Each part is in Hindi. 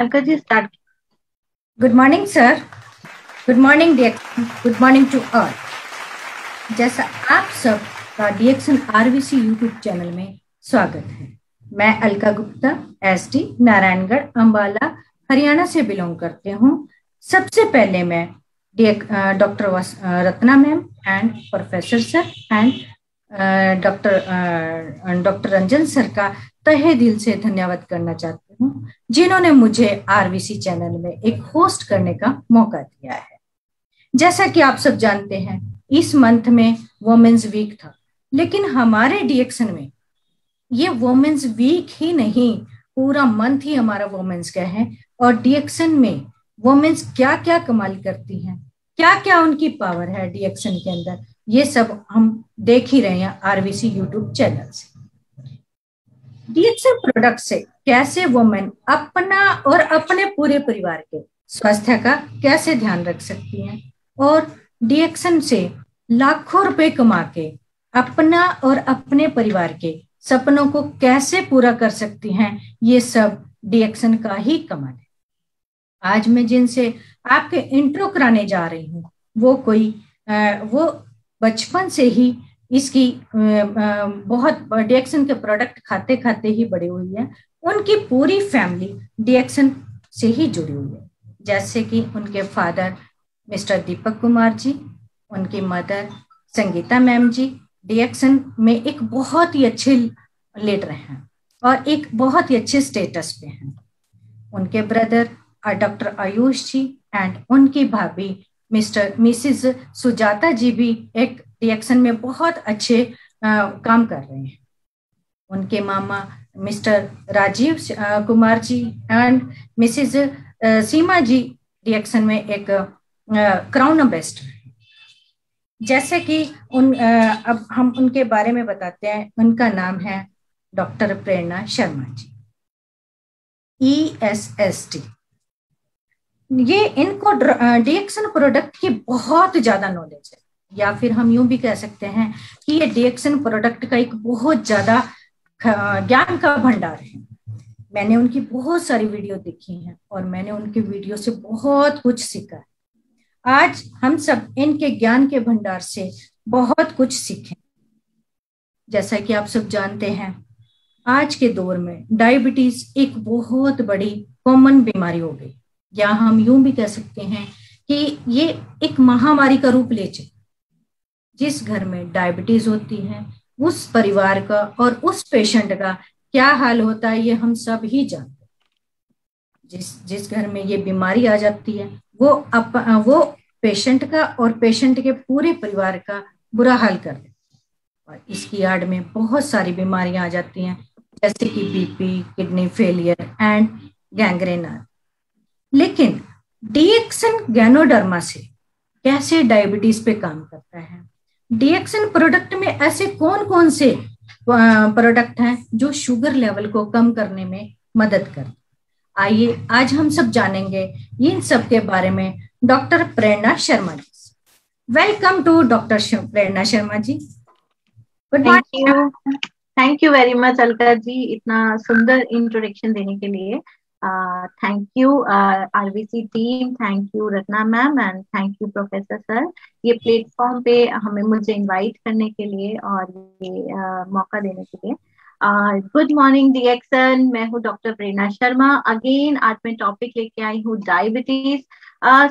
Uncle ji start. Good morning sir. Good morning DXN. Good morning to all. जैसा आप सब का डिएक्शन आरवीसी यूट्यूब चैनल में स्वागत है। मैं अलका गुप्ता एसडी नारायणगढ़ अंबाला हरियाणा से बिलोंग करते हूँ। सबसे पहले मैं doctor Ratna ma'am and professor sir and doctor Ranjan sir का तहे दिल से धन्यवाद करना चाहती हूँ, जिन्होंने मुझे आरवीसी चैनल में एक होस्ट करने का मौका दिया है। जैसा कि आप सब जानते हैं, इस मंथ में वुमेन्स वीक था, लेकिन हमारे डिएक्शन में ये वुमेन्स वीक ही नहीं, पूरा मंथ ही हमारा वुमेन्स का है। और डिएक्शन में वुमेन्स क्या क्या कमाल करती हैं, क्या क्या उनकी पावर है डिएक्शन के अंदर, ये सब हम देख ही रहे हैं आरवीसी यूट्यूब चैनल से। डिएक्शन प्रोडक्ट से कैसे वुमेन अपना और अपने पूरे परिवार के स्वास्थ्य का कैसे ध्यान रख सकती हैं, और डिएक्शन से लाखों रुपए कमा के अपना और अपने परिवार के सपनों को कैसे पूरा कर सकती हैं, ये सब डिएक्शन का ही कमाल है। आज मैं जिनसे आपके इंट्रो कराने जा रही हूँ, वो बचपन से ही इसकी बहुत डिएक्शन के प्रोडक्ट खाते खाते ही बड़ी हुई है। उनकी पूरी फैमिली डिएक्शन से ही जुड़ी हुई है, जैसे कि उनके फादर मिस्टर दीपक कुमार जी, उनकी मदर संगीता मैम जी डिएक्शन में एक बहुत ही अच्छे लीडर हैं और एक बहुत ही अच्छे स्टेटस पे हैं। उनके brother doctor Ayush ji and उनकी भाभी मिसिस सुजाता जी भी एक डिएक्शन में बहुत अच्छे काम कर रहे हैं। उनके मामा mister Rajiv Kumar ji and Mrs Seema ji DXN में एक क्राउन एम्बेसडर है। जैसे कि अब हम उनके बारे में बताते हैं। उनका नाम है डॉक्टर प्रेरणा शर्मा जी, ESST। ये इनको डिएक्शन प्रोडक्ट की बहुत ज्यादा नॉलेज है, या फिर हम यूं भी कह सकते हैं कि ये डिएक्शन प्रोडक्ट का एक बहुत ज्यादा ज्ञान का भंडार है। मैंने उनकी बहुत सारी वीडियो देखी हैं और मैंने उनकी वीडियो से बहुत कुछ सीखा है। आज हम सब इनके ज्ञान के भंडार से बहुत कुछ सीखें। जैसा कि आप सब जानते हैं, आज के दौर में डायबिटीज एक बहुत बड़ी कॉमन बीमारी हो गई, या हम यूं भी कह सकते हैं कि ये एक महामारी का रूप ले चुकी। जिस घर में डायबिटीज होती है, उस परिवार का और उस पेशेंट का क्या हाल होता है, ये हम सब ही जानते हैं। जिस घर में ये बीमारी आ जाती है, वो पेशेंट का और पेशेंट के पूरे परिवार का बुरा हाल कर देती है। और इसकी आड़ में बहुत सारी बीमारियां आ जाती हैं, जैसे कि बीपी, किडनी फेलियर एंड गैंग्रेन। लेकिन डिएक्शन गैनोडर्मा से कैसे डायबिटीज पे काम करता है, डिएक्शन प्रोडक्ट में ऐसे कौन कौन से प्रोडक्ट हैं जो शुगर लेवल को कम करने में मदद करते। आइए आज हम सब जानेंगे इन सब के बारे में doctor Prerna Sharma ji. Welcome to doctor Prerna Sharma ji. Good morning. Thank you very much Alka ji, इतना सुंदर इंट्रोडक्शन देने के लिए। Thank you RVC team, thank you Ratna ma'am and thank you professor sir, ये प्लेटफॉर्म पे मुझे इनवाइट करने के लिए और ये मौका देने के लिए। गुड मॉर्निंग डिएक्शन, मैं हूँ डॉक्टर प्रेरणा शर्मा। अगेन आज मैं टॉपिक लेके आई हूँ डायबिटीज।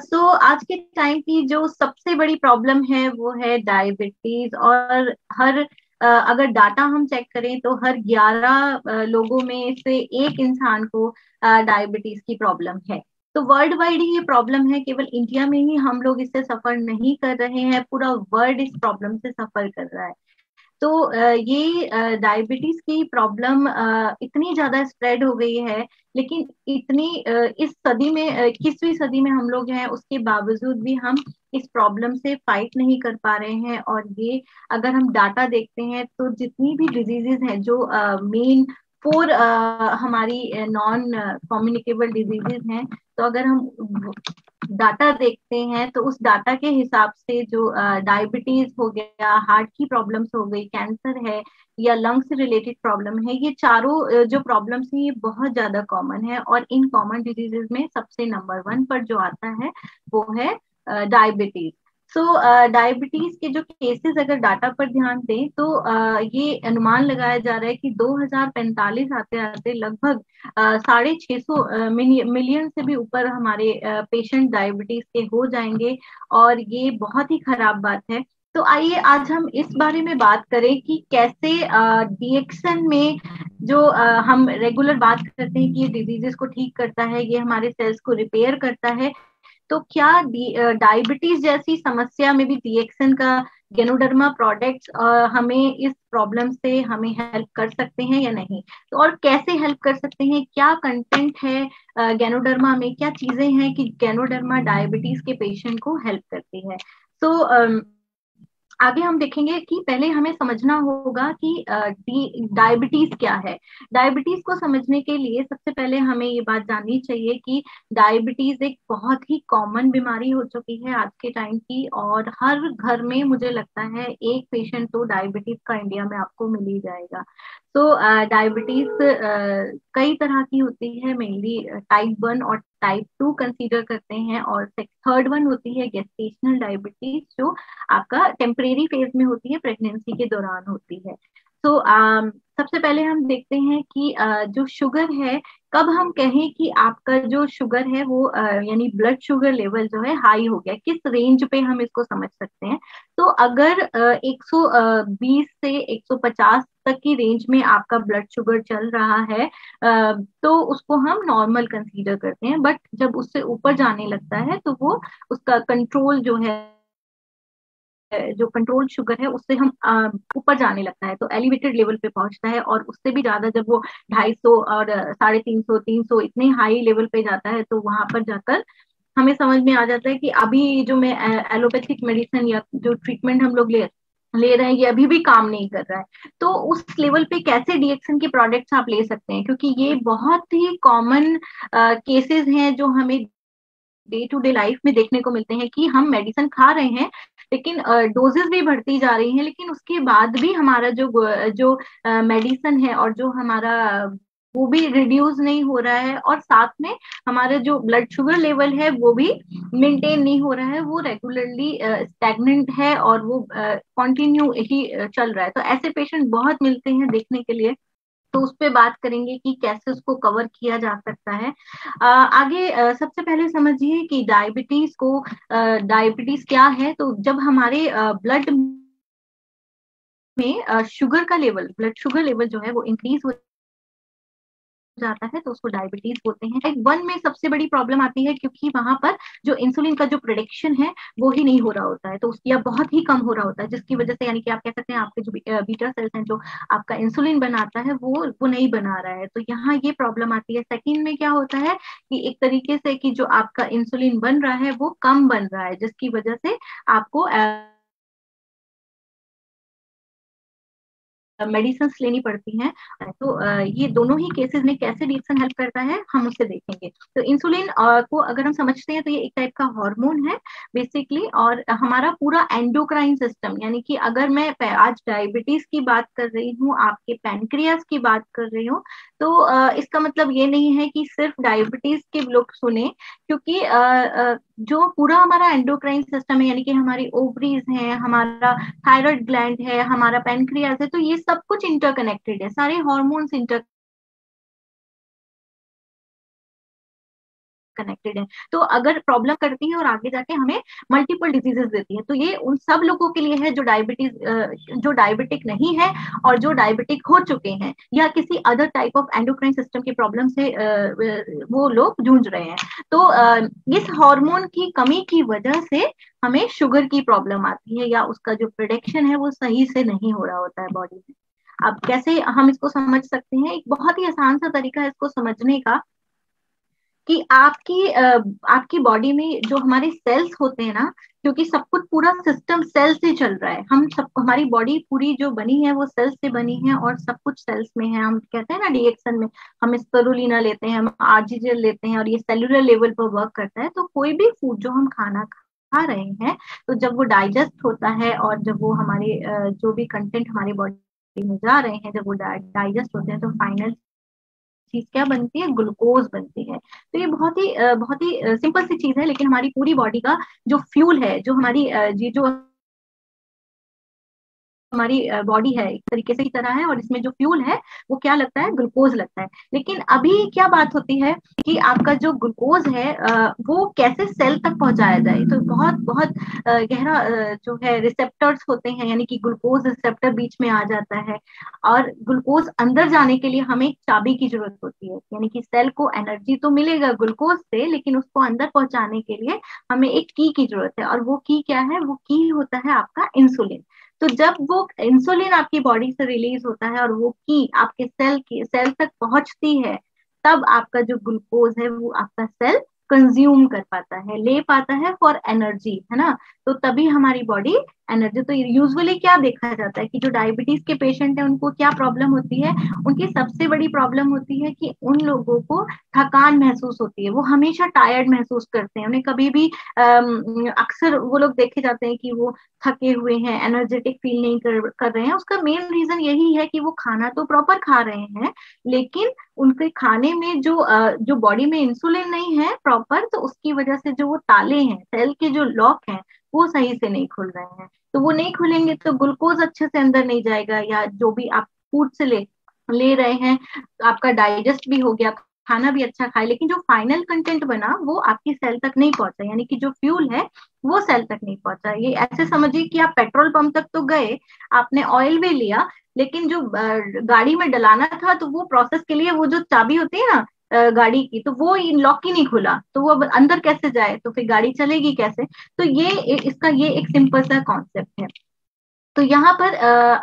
सो आज के टाइम की जो सबसे बड़ी प्रॉब्लम है वो है डायबिटीज, और अगर डाटा हम चेक करें तो हर 11 लोगों में से एक इंसान को डायबिटीज की प्रॉब्लम है। तो वर्ल्ड वाइड ही ये प्रॉब्लम है, केवल इंडिया में ही हम लोग इससे सफर नहीं कर रहे हैं, पूरा वर्ल्ड इस प्रॉब्लम से सफर कर रहा है। तो ये डायबिटीज की प्रॉब्लम इतनी ज्यादा स्प्रेड हो गई है, लेकिन इतनी इस सदी में 21वीं सदी में हम लोग हैं, उसके बावजूद भी हम इस प्रॉब्लम से फाइट नहीं कर पा रहे हैं। और ये अगर हम डाटा देखते हैं तो जितनी भी डिजीजेज हैं, जो मेन 4 हमारी नॉन कम्युनिकेबल डिजीजेज हैं, तो अगर हम डाटा देखते हैं तो उस डाटा के हिसाब से जो डायबिटीज हो गया, हार्ट की प्रॉब्लम्स हो गई, कैंसर है या लंग से रिलेटेड प्रॉब्लम है, ये चारों जो प्रॉब्लम्स हैं ये बहुत ज्यादा कॉमन है। और इन कॉमन डिजीजेज में सबसे नंबर 1 पर जो आता है वो है डायबिटीज। सो डायबिटीज के जो केसेस अगर डाटा पर ध्यान दें तो ये अनुमान लगाया जा रहा है कि 2045 आते आते लगभग 650 मिलियन से भी ऊपर हमारे पेशेंट डायबिटीज के हो जाएंगे, और ये बहुत ही खराब बात है। तो आइए आज हम इस बारे में बात करें कि कैसे डीएक्सन में जो हम रेगुलर बात करते हैं कि ये डिजीजेस को ठीक करता है, ये हमारे सेल्स को रिपेयर करता है, तो क्या डायबिटीज जैसी समस्या में भी डीएक्सन का गेनोडर्मा प्रोडक्ट्स हमें इस प्रॉब्लम से हमें हेल्प कर सकते हैं या नहीं? तो और कैसे हेल्प कर सकते हैं, क्या कंटेंट है गेनोडर्मा में, क्या चीजें हैं कि गेनोडर्मा डायबिटीज के पेशेंट को हेल्प करती है? तो आगे हम देखेंगे कि पहले हमें समझना होगा कि डायबिटीज क्या है। डायबिटीज को समझने के लिए सबसे पहले हमें ये बात जाननी चाहिए कि डायबिटीज एक बहुत ही कॉमन बीमारी हो चुकी है आज के टाइम की, और हर घर में मुझे लगता है एक पेशेंट तो डायबिटीज का इंडिया में आपको मिल ही जाएगा। तो डायबिटीज कई तरह की होती है, मेनली टाइप 1 और टाइप 2 कंसीडर करते हैं, और थर्ड वन होती है गेस्टेशनल डायबिटीज जो आपका टेम्परेरी फेज में होती है, प्रेगनेंसी के दौरान होती है। तो सबसे पहले हम देखते हैं कि जो शुगर है, कब हम कहें कि आपका जो शुगर है वो यानी ब्लड शुगर लेवल जो है हाई हो गया, किस रेंज पे हम इसको समझ सकते हैं? तो अगर 120 से 150 तक की रेंज में आपका ब्लड शुगर चल रहा है तो उसको हम नॉर्मल कंसीडर करते हैं। बट जब उससे ऊपर जाने लगता है तो वो उसका कंट्रोल जो है, जो कंट्रोल शुगर है उससे हम ऊपर जाने लगता है तो एलिवेटेड लेवल पे पहुंचता है, और उससे भी ज्यादा जब वो 250 और 350 300 इतने हाई लेवल पे जाता है तो वहां पर जाकर हमें समझ में आ जाता है कि अभी जो मैं एलोपैथिक मेडिसिन या जो ट्रीटमेंट हम लोग ले ले रहे हैं ये अभी भी काम नहीं कर रहा है। तो उस लेवल पे कैसे डीएक्सन के प्रोडक्ट्स आप ले सकते हैं, क्योंकि ये बहुत ही कॉमन केसेस हैं जो हमें डे टू डे लाइफ में देखने को मिलते हैं कि हम मेडिसिन खा रहे हैं लेकिन डोजेस भी बढ़ती जा रही हैं, लेकिन उसके बाद भी हमारा जो जो मेडिसिन है और जो हमारा वो भी रिड्यूस नहीं हो रहा है, और साथ में हमारा जो ब्लड शुगर लेवल है वो भी मेंटेन नहीं हो रहा है, वो रेगुलरली स्टैग्नेंट है और वो कंटिन्यू ही चल रहा है। तो ऐसे पेशेंट बहुत मिलते हैं देखने के लिए, तो उस पे बात करेंगे कि कैसे उसको कवर किया जा सकता है। आगे सबसे पहले समझिए कि डायबिटीज क्या है। तो जब हमारे ब्लड में शुगर का लेवल, ब्लड शुगर लेवल जो है वो इंक्रीज हो जाता है तो उसको डायबिटीज बोलते हैं। टाइप 1 में सबसे बड़ी प्रॉब्लम आती है क्योंकि वहां पर जो इंसुलिन का जो प्रोडक्शन है वो ही नहीं हो रहा होता है, तो या बहुत ही कम हो रहा होता है, जिसकी वजह से यानी कि आप कह सकते हैं आपके जो बीटा सेल्स हैं जो आपका इंसुलिन बनाता है वो नहीं बना रहा है, तो यहाँ ये प्रॉब्लम आती है। सेकेंड में क्या होता है कि एक तरीके से कि जो आपका इंसुलिन बन रहा है वो कम बन रहा है, जिसकी वजह से आपको मेडिसिन लेनी पड़ती हैं। तो ये दोनों ही केसेस में कैसे डीएक्सन हेल्प करता है हम उससे देखेंगे। तो इंसुलिन को अगर हम समझते हैं तो ये एक टाइप का हार्मोन है बेसिकली, और हमारा पूरा एंडोक्राइन सिस्टम, यानी कि अगर मैं आज डायबिटीज की बात कर रही हूँ, आपके पैनक्रियास की बात कर रही हूँ, तो इसका मतलब ये नहीं है कि सिर्फ डायबिटीज के लोग सुने, क्योंकि जो पूरा हमारा एंडोक्राइन सिस्टम है, यानी कि हमारी ओवरीज है, हमारा थायराइड ग्लैंड है, हमारा पैनक्रियास है, तो ये सब कुछ इंटरकनेक्टेड है, सारे हॉर्मोन्स इंटर कनेक्टेड है। तो अगर प्रॉब्लम करती है और आगे जाके हमें मल्टीपल डिजीजेस देती है, तो ये उन सब लोगों के लिए है जो जो डायबिटिक नहीं है और जो डायबिटिक हो चुके हैं या किसी other type of endocrine system की प्रॉब्लम से वो लोग जूझ रहे हैं। तो इस हार्मोन की कमी की वजह से हमें शुगर की प्रॉब्लम आती है, या उसका जो प्रोडक्शन है वो सही से नहीं हो रहा होता है बॉडी में। अब कैसे हम इसको समझ सकते हैं, एक बहुत ही आसान सा तरीका है इसको समझने का कि आपकी बॉडी में जो हमारे सेल्स होते हैं ना, क्योंकि सब कुछ पूरा सिस्टम सेल से चल रहा है, हम सब हमारी बॉडी पूरी जो बनी है वो सेल्स से बनी है और सब कुछ सेल्स में है। हम कहते हैं ना डीएक्सन में हम स्पिरुलिना लेते हैं, हम आरजीएल लेते हैं और ये सेलुलर लेवल पर वर्क करता है। तो कोई भी फूड जो हम खाना खा रहे हैं, तो जब वो डाइजेस्ट होता है और जब वो हमारे जो भी कंटेंट हमारी बॉडी में जा रहे हैं, जब वो डाइजेस्ट होते हैं तो फाइनल चीज क्या बनती है, ग्लूकोज बनती है। तो ये बहुत ही सिंपल सी चीज है, लेकिन हमारी पूरी बॉडी का जो फ्यूल है, जो हमारी ये जो हमारी बॉडी है एक तरीके से की तरह है, और इसमें जो फ्यूल है वो क्या लगता है, ग्लूकोज लगता है। लेकिन अभी क्या बात होती है कि आपका जो ग्लूकोज है वो कैसे सेल तक पहुंचाया जाए। तो बहुत बहुत गहरा जो है रिसेप्टर्स होते हैं, यानी कि ग्लूकोज रिसेप्टर बीच में आ जाता है, और ग्लूकोज अंदर जाने के लिए हमें एक चाबी की जरूरत होती है। यानी कि सेल को एनर्जी तो मिलेगा ग्लूकोज से, लेकिन उसको अंदर पहुंचाने के लिए हमें एक की जरूरत है, और वो की क्या है, वो की होता है आपका इंसुलिन। तो जब वो इंसुलिन आपकी बॉडी से रिलीज होता है और वो की आपके सेल तक पहुंचती है, तब आपका जो ग्लूकोज है वो आपका सेल कंज्यूम कर पाता है, ले पाता है फॉर एनर्जी, है ना। तो तभी हमारी बॉडी एनर्जी। तो यूजुअली क्या देखा जाता है कि जो डायबिटीज के पेशेंट है उनको क्या प्रॉब्लम होती है, उनकी सबसे बड़ी प्रॉब्लम होती है कि उन लोगों को थकान महसूस होती है, वो हमेशा टायर्ड महसूस करते हैं। उन्हें कभी भी अक्सर वो लोग देखे जाते हैं कि वो थके हुए हैं, एनर्जेटिक फील नहीं कर रहे हैं। उसका मेन रीजन यही है कि वो खाना तो प्रॉपर खा रहे हैं, लेकिन उनके खाने में जो बॉडी में इंसुलिन नहीं है प्रॉपर, तो उसकी वजह से जो वो ताले हैं, सेल के जो लॉक हैं, वो सही से नहीं खुल रहे हैं। तो वो नहीं खुलेंगे तो ग्लूकोज अच्छे से अंदर नहीं जाएगा, या जो भी आप फूड से ले रहे हैं, आपका डाइजेस्ट भी हो गया, खाना भी अच्छा खाए, लेकिन जो फाइनल कंटेंट बना वो आपकी सेल तक नहीं पहुंचा, यानी कि जो फ्यूल है वो सेल तक नहीं पहुंचा। ये ऐसे समझिए कि आप पेट्रोल पंप तक तो गए, आपने ऑयल भी लिया, लेकिन जो गाड़ी में डलाना था, तो वो प्रोसेस के लिए वो जो चाबी होती है ना गाड़ी की, तो वो लॉक ही नहीं खुला, तो वो अब अंदर कैसे जाए, तो फिर गाड़ी चलेगी कैसे। तो ये एक सिंपल सा कॉन्सेप्ट है। तो यहाँ पर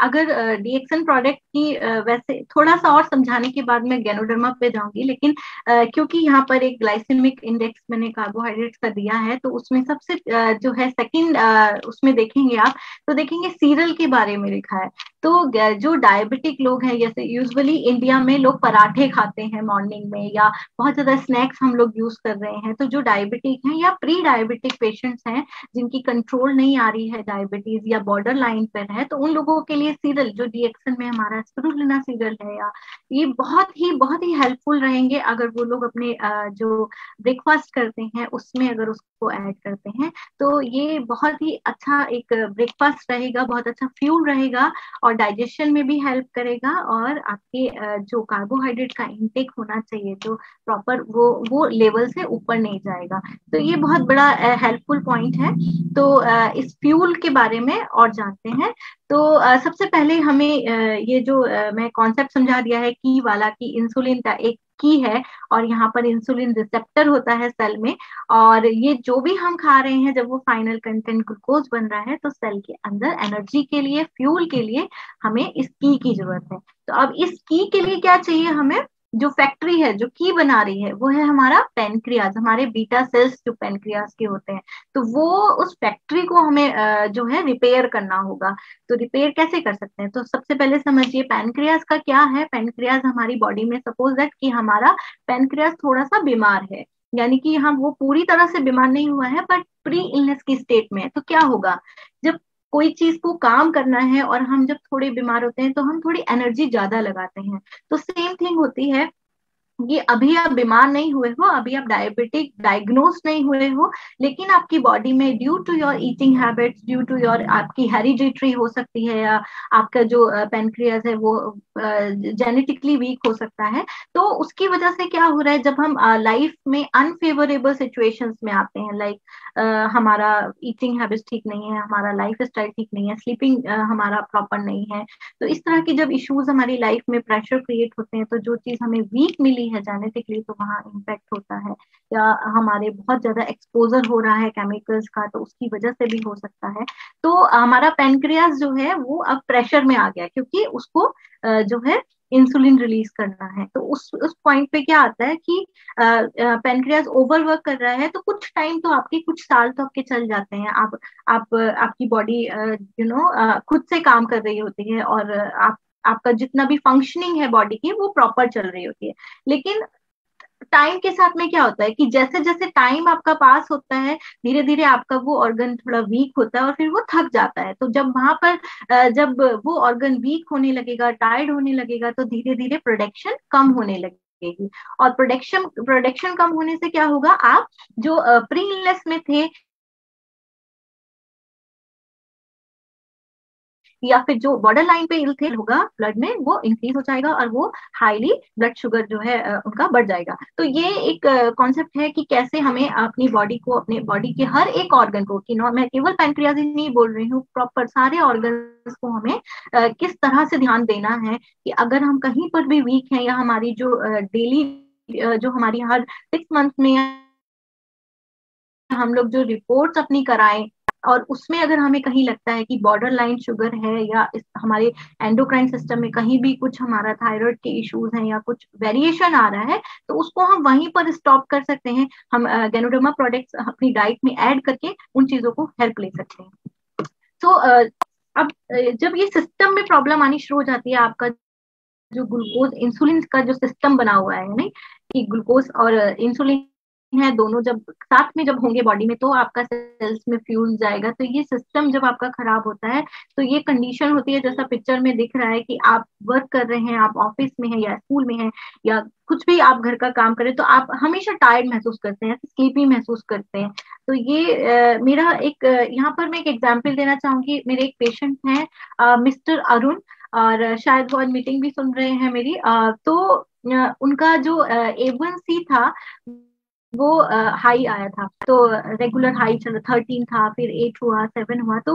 अगर डीएक्सन प्रोडक्ट की वैसे थोड़ा सा और समझाने के बाद मैं गैनोडर्मा पे जाऊंगी, लेकिन क्योंकि यहाँ पर एक ग्लाइसेमिक इंडेक्स मैंने कार्बोहाइड्रेट्स का दिया है, तो उसमें सबसे जो है सेकंड उसमें देखेंगे आप, तो देखेंगे सीरियल के बारे में लिखा है। तो जो डायबिटिक लोग हैं, जैसे यूजुअली इंडिया में लोग पराठे खाते हैं मॉर्निंग में, या बहुत ज्यादा स्नैक्स हम लोग यूज कर रहे हैं। तो जो डायबिटिक हैं या प्री डायबिटिक पेशेंट्स हैं, जिनकी कंट्रोल नहीं आ रही है डायबिटीज या बॉर्डर लाइन पर है, तो उन लोगों के लिए सीरियल जो डीएक्सन में हमारा स्पिरुलिना सीरियल है, या ये बहुत ही हेल्पफुल रहेंगे अगर वो लोग अपने जो ब्रेकफास्ट करते हैं उसमें अगर उसको ऐड करते हैं। तो ये बहुत ही अच्छा एक ब्रेकफास्ट रहेगा, बहुत अच्छा फ्यूल रहेगा, और डाइजेशन में भी हेल्प करेगा, और आपके जो कार्बोहाइड्रेट का इंटेक होना चाहिए जो प्रॉपर वो लेवल से ऊपर नहीं जाएगा। तो ये बहुत बड़ा हेल्पफुल पॉइंट है। तो इस फ्यूल के बारे में और जानते हैं। तो सबसे पहले हमें ये जो मैं कॉन्सेप्ट समझा दिया है की वाला, की इंसुलिन का एक की है, और यहाँ पर इंसुलिन रिसेप्टर होता है सेल में, और ये जो भी हम खा रहे हैं जब वो फाइनल कंटेंट ग्लूकोज बन रहा है, तो सेल के अंदर एनर्जी के लिए, फ्यूल के लिए हमें इस की जरूरत है। तो अब इस की के लिए क्या चाहिए हमें, जो फैक्ट्री है जो की बना रही है वो है हमारा पेनक्रियाज, हमारे बीटा सेल्स जो पेनक्रियाज के होते हैं। तो वो उस फैक्ट्री को हमें जो है रिपेयर करना होगा। तो रिपेयर कैसे कर सकते हैं, तो सबसे पहले समझिए पेनक्रियाज का क्या है। पेनक्रियाज हमारी बॉडी में, सपोज दैट कि हमारा पेनक्रियाज थोड़ा सा बीमार है, यानी कि हम वो पूरी तरह से बीमार नहीं हुआ है बट प्री इलनेस की स्टेट में है, तो क्या होगा, जब कोई चीज को काम करना है और हम जब थोड़े बीमार होते हैं तो हम थोड़ी एनर्जी ज्यादा लगाते हैं। तो सेम थिंग होती है कि अभी आप बीमार नहीं हुए हो, अभी आप डायबिटिक डायग्नोज नहीं हुए हो, लेकिन आपकी बॉडी में due to your eating habits, due to your आपकी हेरिडिटरी हो सकती है, या आपका जो पेनक्रियाज है वो जेनेटिकली वीक हो सकता है। तो उसकी वजह से क्या हो रहा है, जब हम लाइफ में अनफेवरेबल सिचुएशंस में आते हैं, लाइक हमारा ईटिंग हैबिट्स ठीक नहीं है, हमारा लाइफ स्टाइल ठीक नहीं है, स्लीपिंग हमारा प्रॉपर नहीं है, तो इस तरह के जब इश्यूज हमारी लाइफ में प्रेशर क्रिएट होते हैं, तो जो चीज हमें वीक मिली है जेनेटिकली, तो वहाँ इम्पैक्ट होता है। या हमारे बहुत ज्यादा एक्सपोजर हो रहा है केमिकल्स का, तो उसकी वजह से भी हो सकता है। तो हमारा पेनक्रियास जो है वो अब प्रेशर में आ गया, क्योंकि उसको जो है इंसुलिन रिलीज करना है। तो उस पॉइंट पे क्या आता है कि पेनक्रियास ओवरवर्क कर रहा है, तो कुछ टाइम तो आपके, कुछ साल तो आपके चल जाते हैं, आप आपकी बॉडी खुद से काम कर रही होती है, और आपका जितना भी फंक्शनिंग है बॉडी की वो प्रॉपर चल रही होती है। लेकिन टाइम के साथ में क्या होता है कि जैसे जैसे टाइम आपका पास होता है, धीरे धीरे आपका वो ऑर्गन थोड़ा वीक होता है और फिर वो थक जाता है। तो जब वहां पर जब वो ऑर्गन वीक होने लगेगा, टायर्ड होने लगेगा, तो धीरे धीरे प्रोडक्शन कम होने लगेगी। और प्रोडक्शन कम होने से क्या होगा, आप जो प्री इलनेस में थे या फिर जो बॉर्डर लाइन पे इल थे होगा, ब्लड में वो इंक्रीज हो जाएगा और वो हाईली ब्लड शुगर जो है उनका बढ़ जाएगा। तो ये एक कॉन्सेप्ट है कि कैसे हमें अपनी बॉडी को, अपने बॉडी के हर एक ऑर्गन को, कि मैं केवल पैंक्रियाज ही नहीं बोल रही हूँ, प्रॉपर सारे ऑर्गन को हमें किस तरह से ध्यान देना है कि अगर हम कहीं पर भी वीक हैं, या हमारी जो डेली जो हमारी हर 6 मंथ में हम लोग जो रिपोर्ट्स अपनी कराएं, और उसमें अगर हमें कहीं लगता है कि बॉर्डर लाइन शुगर है, या हमारे एंडोक्राइन सिस्टम में कहीं भी कुछ हमारा थायराइड के इश्यूज हैं या कुछ वेरिएशन आ रहा है, तो उसको हम वहीं पर स्टॉप कर सकते हैं। हम गैनोडर्मा प्रोडक्ट्स अपनी डाइट में ऐड करके उन चीजों को हेल्प ले सकते हैं। तो अब जब ये सिस्टम में प्रॉब्लम आनी शुरू हो जाती है, आपका जो ग्लूकोज इंसुलिन का जो सिस्टम बना हुआ है, नहीं कि ग्लूकोज और इंसुलिन है, दोनों जब साथ में जब होंगे बॉडी में, तो आपका सेल्स में फ्यूल जाएगा। तो ये सिस्टम जब आपका खराब होता है, तो ये कंडीशन होती है जैसा पिक्चर में दिख रहा है कि आप वर्क कर रहे हैं, आप ऑफिस में हैं या स्कूल में हैं, या कुछ भी आप घर का काम करें, तो आप हमेशा टायर्ड महसूस करते हैं, स्लीपी महसूस करते हैं। तो ये मेरा एक यहाँ पर मैं एक एग्जाम्पल देना चाहूंगी। मेरे एक पेशेंट हैं मिस्टर अरुण, और शायद वो मीटिंग भी सुन रहे हैं मेरी। तो उनका जो A1C था वो हाई आया था। तो रेगुलर हाई चलो 13 था, फिर 8 हुआ, 7 हुआ। तो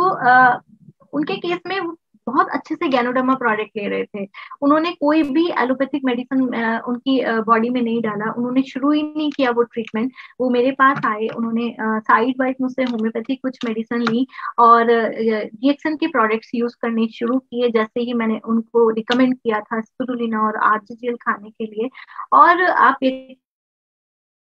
उनके केस में वो बहुत अच्छे से गैनोडर्मा प्रोडक्ट ले रहे थे। उन्होंने कोई भी एलोपैथिक मेडिसिन उनकी बॉडी में नहीं डाला, उन्होंने शुरू ही नहीं किया वो ट्रीटमेंट। वो मेरे पास आए, उन्होंने साइड बाइट मुझसे होम्योपैथिक कुछ मेडिसिन ली और रिएक्शन के प्रोडक्ट्स यूज करने शुरू किए, जैसे ही मैंने उनको रिकमेंड किया था स्पिरुलिना और आरजीजीएल खाने के लिए। और आप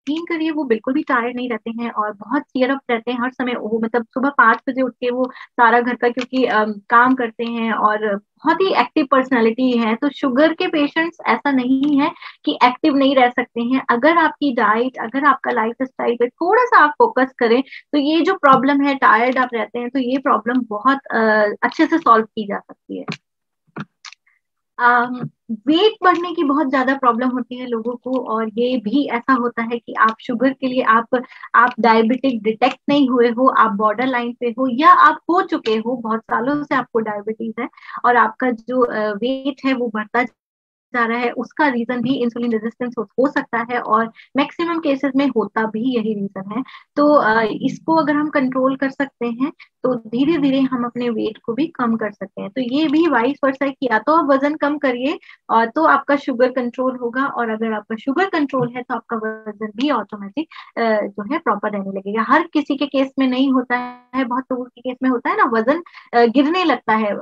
यकीन करिए, वो बिल्कुल भी टायर्ड नहीं रहते हैं और बहुत चीयर अप रहते हैं हर समय। वो मतलब सुबह 5 बजे उठ के वो सारा घर का, क्योंकि काम करते हैं, और बहुत ही एक्टिव पर्सनालिटी है। तो शुगर के पेशेंट्स ऐसा नहीं है कि एक्टिव नहीं रह सकते हैं। अगर आपकी डाइट, अगर आपका लाइफ स्टाइल पे थोड़ा सा आप फोकस करें, तो ये जो प्रॉब्लम है, टायर्ड आप रहते हैं, तो ये प्रॉब्लम बहुत अच्छे से सॉल्व की जा सकती है। वेट बढ़ने की बहुत ज्यादा प्रॉब्लम होती है लोगों को, और ये भी ऐसा होता है कि आप शुगर के लिए आप डायबिटिक डिटेक्ट नहीं हुए हो, आप बॉर्डर लाइन पे हो, या आप हो चुके हो, बहुत सालों से आपको डायबिटीज है और आपका जो वेट है वो बढ़ता जा रहा है। उसका रीजन भी इंसुलिन रेजिस्टेंस हो सकता है, और मैक्सिमम केसेस में होता भी यही रीजन है। तो इसको अगर हम कंट्रोल कर सकते हैं, तो धीरे धीरे हम अपने वेट को भी कम कर सकते हैं। तो ये भी वाइस वर्सा है कि या तो आप वजन कम करिए और तो आपका शुगर कंट्रोल होगा, और अगर आपका शुगर कंट्रोल है तो आपका वजन भी ऑटोमेटिक जो है प्रॉपर रहने लगेगा। हर किसी के केस में नहीं होता है, बहुत लोगों के केस में होता है ना, वजन गिरने लगता है,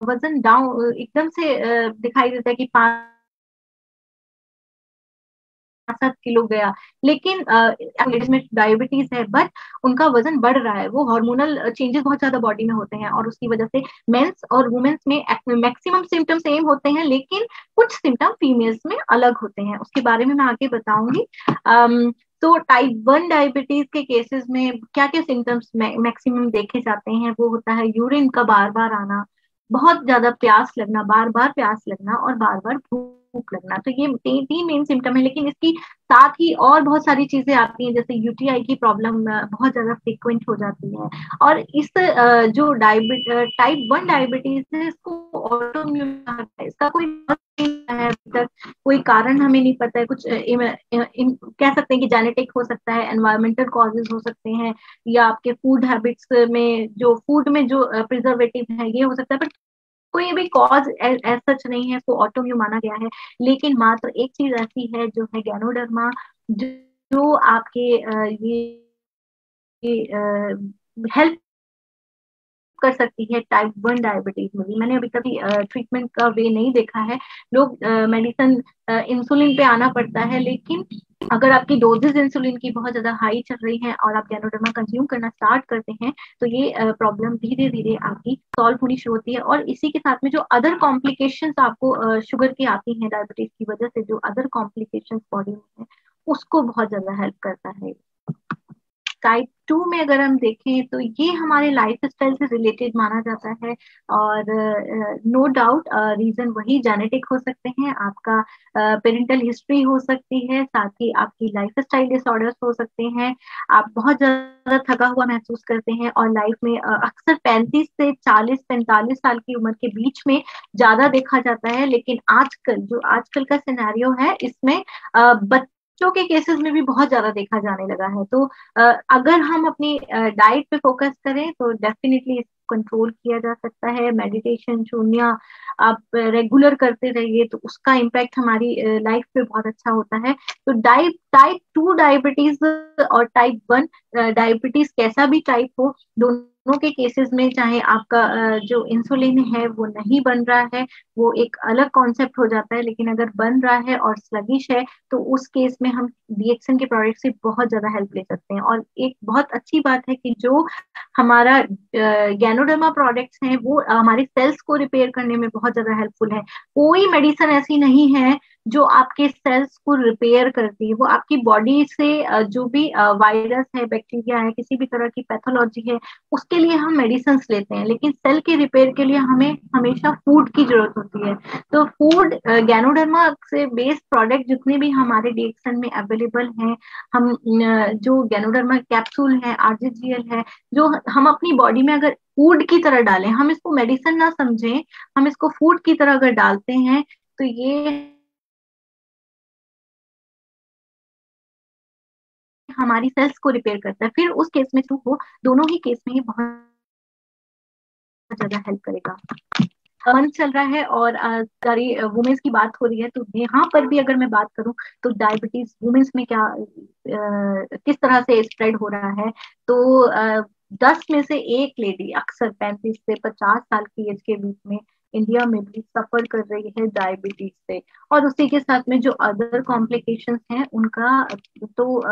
वजन डाउन एकदम से दिखाई देता है कि 5-7 किलो गया। लेकिन लेडीज में डायबिटीज है, बट उनका वजन बढ़ रहा है, वो हार्मोनल चेंजेस बहुत ज्यादा बॉडी में होते हैं, और उसकी वजह से मेंस और वुमेन्स में मैक्सिमम सिम्टम सेम होते हैं, लेकिन कुछ सिम्टम फीमेल्स में अलग होते हैं। उसके बारे में मैं आगे बताऊंगी। तो टाइप 1 डायबिटीज के केसेस में क्या क्या सिम्टम्स मैक्सिमम देखे जाते हैं, वो होता है यूरिन का बार बार आना, बहुत ज्यादा प्यास लगना, बार बार प्यास लगना, और बार बार भूख लगना। तो ये तीन मेन सिम्टम है। लेकिन इसकी साथ ही और बहुत सारी चीजें आती हैं, जैसे यूटीआई की प्रॉब्लम बहुत ज्यादा फ्रिक्वेंट हो जाती है। और इस जो टाइप 1 डायबिटीज है, इसको ऑटोइम्यून कहा जाता है। इसका कोई है अभी तक, कोई कारण हमें नहीं पता है। कुछ कह सकते हैं कि जेनेटिक हो सकता है, एनवायरमेंटल कॉजेज हो सकते हैं, या आपके फूड हैबिट्स में जो फूड में जो प्रिजर्वेटिव है ये हो सकता है। पर कोई भी कॉज एज सच नहीं है, इसको ऑटोइम्यून माना गया है। लेकिन मात्र एक चीज ऐसी है जो है गैनोडर्मा, जो आपके ये हेल्प कर सकती है टाइप 1 डायबिटीज में भी। मैंने अभी कभी ट्रीटमेंट का वे नहीं देखा है, लोग मेडिसिन इंसुलिन पे आना पड़ता है, लेकिन अगर आपकी डोजेज इंसुलिन की बहुत ज्यादा हाई चल रही है और आप गैनोडर्मा कंज्यूम करना स्टार्ट करते हैं तो ये प्रॉब्लम धीरे धीरे आपकी सॉल्व होनी शुरू होती है। और इसी के साथ में जो अदर कॉम्प्लिकेशंस आपको शुगर की आती हैं डायबिटीज की वजह से, जो अदर कॉम्प्लिकेशंस बॉडी में है, उसको बहुत ज्यादा हेल्प करता है। टाइप 2 में अगर हम देखें तो ये हमारे लाइफ स्टाइल से रिलेटेड माना जाता है, और नो डाउट रीजन वही जेनेटिक हो सकते हैं, आपका पेरेंटल हिस्ट्री हो सकती है, साथ ही आपकी लाइफ स्टाइल डिसऑर्डर्स हो सकते हैं, आप बहुत ज्यादा थका हुआ महसूस करते हैं, और लाइफ में अक्सर 35 से 40-45 साल की उम्र के बीच में ज्यादा देखा जाता है। लेकिन आजकल जो आजकल का सिनेरियो है इसमें बच्चों के केसेस में भी बहुत ज्यादा देखा जाने लगा है। तो अगर हम अपनी डाइट पे फोकस करें तो डेफिनेटली इसको कंट्रोल किया जा सकता है। मेडिटेशन, शून्य आप रेगुलर करते रहिए तो उसका इम्पैक्ट हमारी लाइफ पे बहुत अच्छा होता है। तो टाइप 2 डायबिटीज और टाइप 1 डायबिटीज, कैसा भी टाइप हो, दोनों के केसेस में चाहे आपका जो इंसुलिन है वो नहीं बन रहा है, वो एक अलग कॉन्सेप्ट हो जाता है, लेकिन अगर बन रहा है और स्लगिश है तो उस केस में हम डीएक्सएन के प्रोडक्ट से बहुत ज्यादा हेल्प ले सकते हैं। और एक बहुत अच्छी बात है कि जो हमारा गैनोडर्मा प्रोडक्ट्स हैं वो हमारे सेल्स को रिपेयर करने में बहुत ज्यादा हेल्पफुल है। कोई मेडिसिन ऐसी नहीं है जो आपके सेल्स को रिपेयर करती है, वो आपकी बॉडी से जो भी वायरस है, बैक्टीरिया है, किसी भी तरह की पैथोलॉजी है, उसके लिए हम मेडिसिन लेते हैं, लेकिन सेल के रिपेयर के लिए हमें हमेशा फूड की जरूरत होती है। तो फूड, गैनोडर्मा से बेस्ड प्रोडक्ट जितने भी हमारे डीएक्सएन में अवेलेबल हैं, हम जो गैनोडर्मा कैप्सूल है, आरजीजीएल है, जो हम अपनी बॉडी में अगर फूड की तरह डालें, हम इसको मेडिसिन ना समझें, हम इसको फूड की तरह अगर डालते हैं तो ये हमारी सेल्स को रिपेयर करता है। फिर उस केस में जो हो, दोनों ही केस में ये बहुत ज्यादा हेल्प करेगा। मंथ चल रहा है और सारी वुमेन्स की बात हो रही है, तो यहाँ पर भी अगर मैं बात करूं तो डायबिटीज वुमेन्स में क्या किस तरह से स्प्रेड हो रहा है। तो 10 में से एक लेडी अक्सर 35 से 50 साल की एज के बीच में इंडिया में भी सफर कर रही है डायबिटीज से। और उसी के साथ में जो अदर कॉम्प्लिकेशंस हैं उनका तो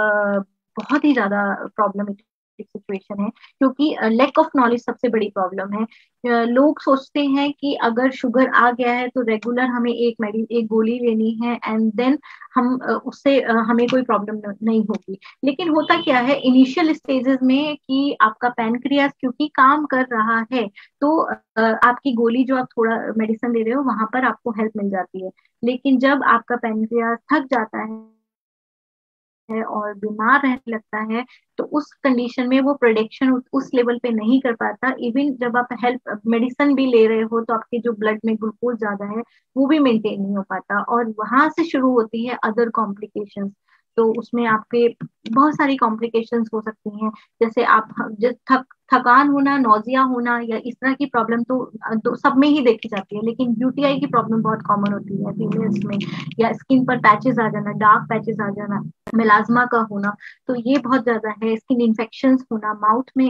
बहुत ही ज्यादा प्रॉब्लमेटिक सिचुएशन है, क्योंकि लैक ऑफ नॉलेज सबसे बड़ी प्रॉब्लम है। लोग सोचते हैं कि अगर शुगर आ गया है तो रेगुलर हमें एक गोली लेनी है एंड देन हम उससे हमें कोई प्रॉब्लम नहीं होगी। लेकिन होता क्या है इनिशियल स्टेजेस में कि आपका पैनक्रियास क्योंकि काम कर रहा है, तो आपकी गोली जो आप थोड़ा मेडिसिन ले रहे हो वहां पर आपको हेल्प मिल जाती है। लेकिन जब आपका पैनक्रियास थक जाता है और बीमार रहने लगता है तो उस कंडीशन में वो प्रोडक्शन उस लेवल पे नहीं कर पाता। इवन जब आप हेल्प मेडिसिन भी ले रहे हो तो आपके जो ब्लड में ग्लूकोज ज्यादा है वो भी मेंटेन नहीं हो पाता, और वहां से शुरू होती है अदर कॉम्प्लिकेशंस। तो उसमें आपके बहुत सारी कॉम्प्लिकेशंस हो सकती हैं, जैसे आप थकान होना, नौजिया होना, या इस तरह की प्रॉब्लम तो सब में ही देखी जाती है, लेकिन यूटीआई की प्रॉब्लम बहुत कॉमन होती है फीमेल्स में, या स्किन पर पैचेस आ जाना, डार्क पैचेस आ जाना, मेलाज्मा का होना, तो ये बहुत ज्यादा है। स्किन इन्फेक्शन होना, माउथ में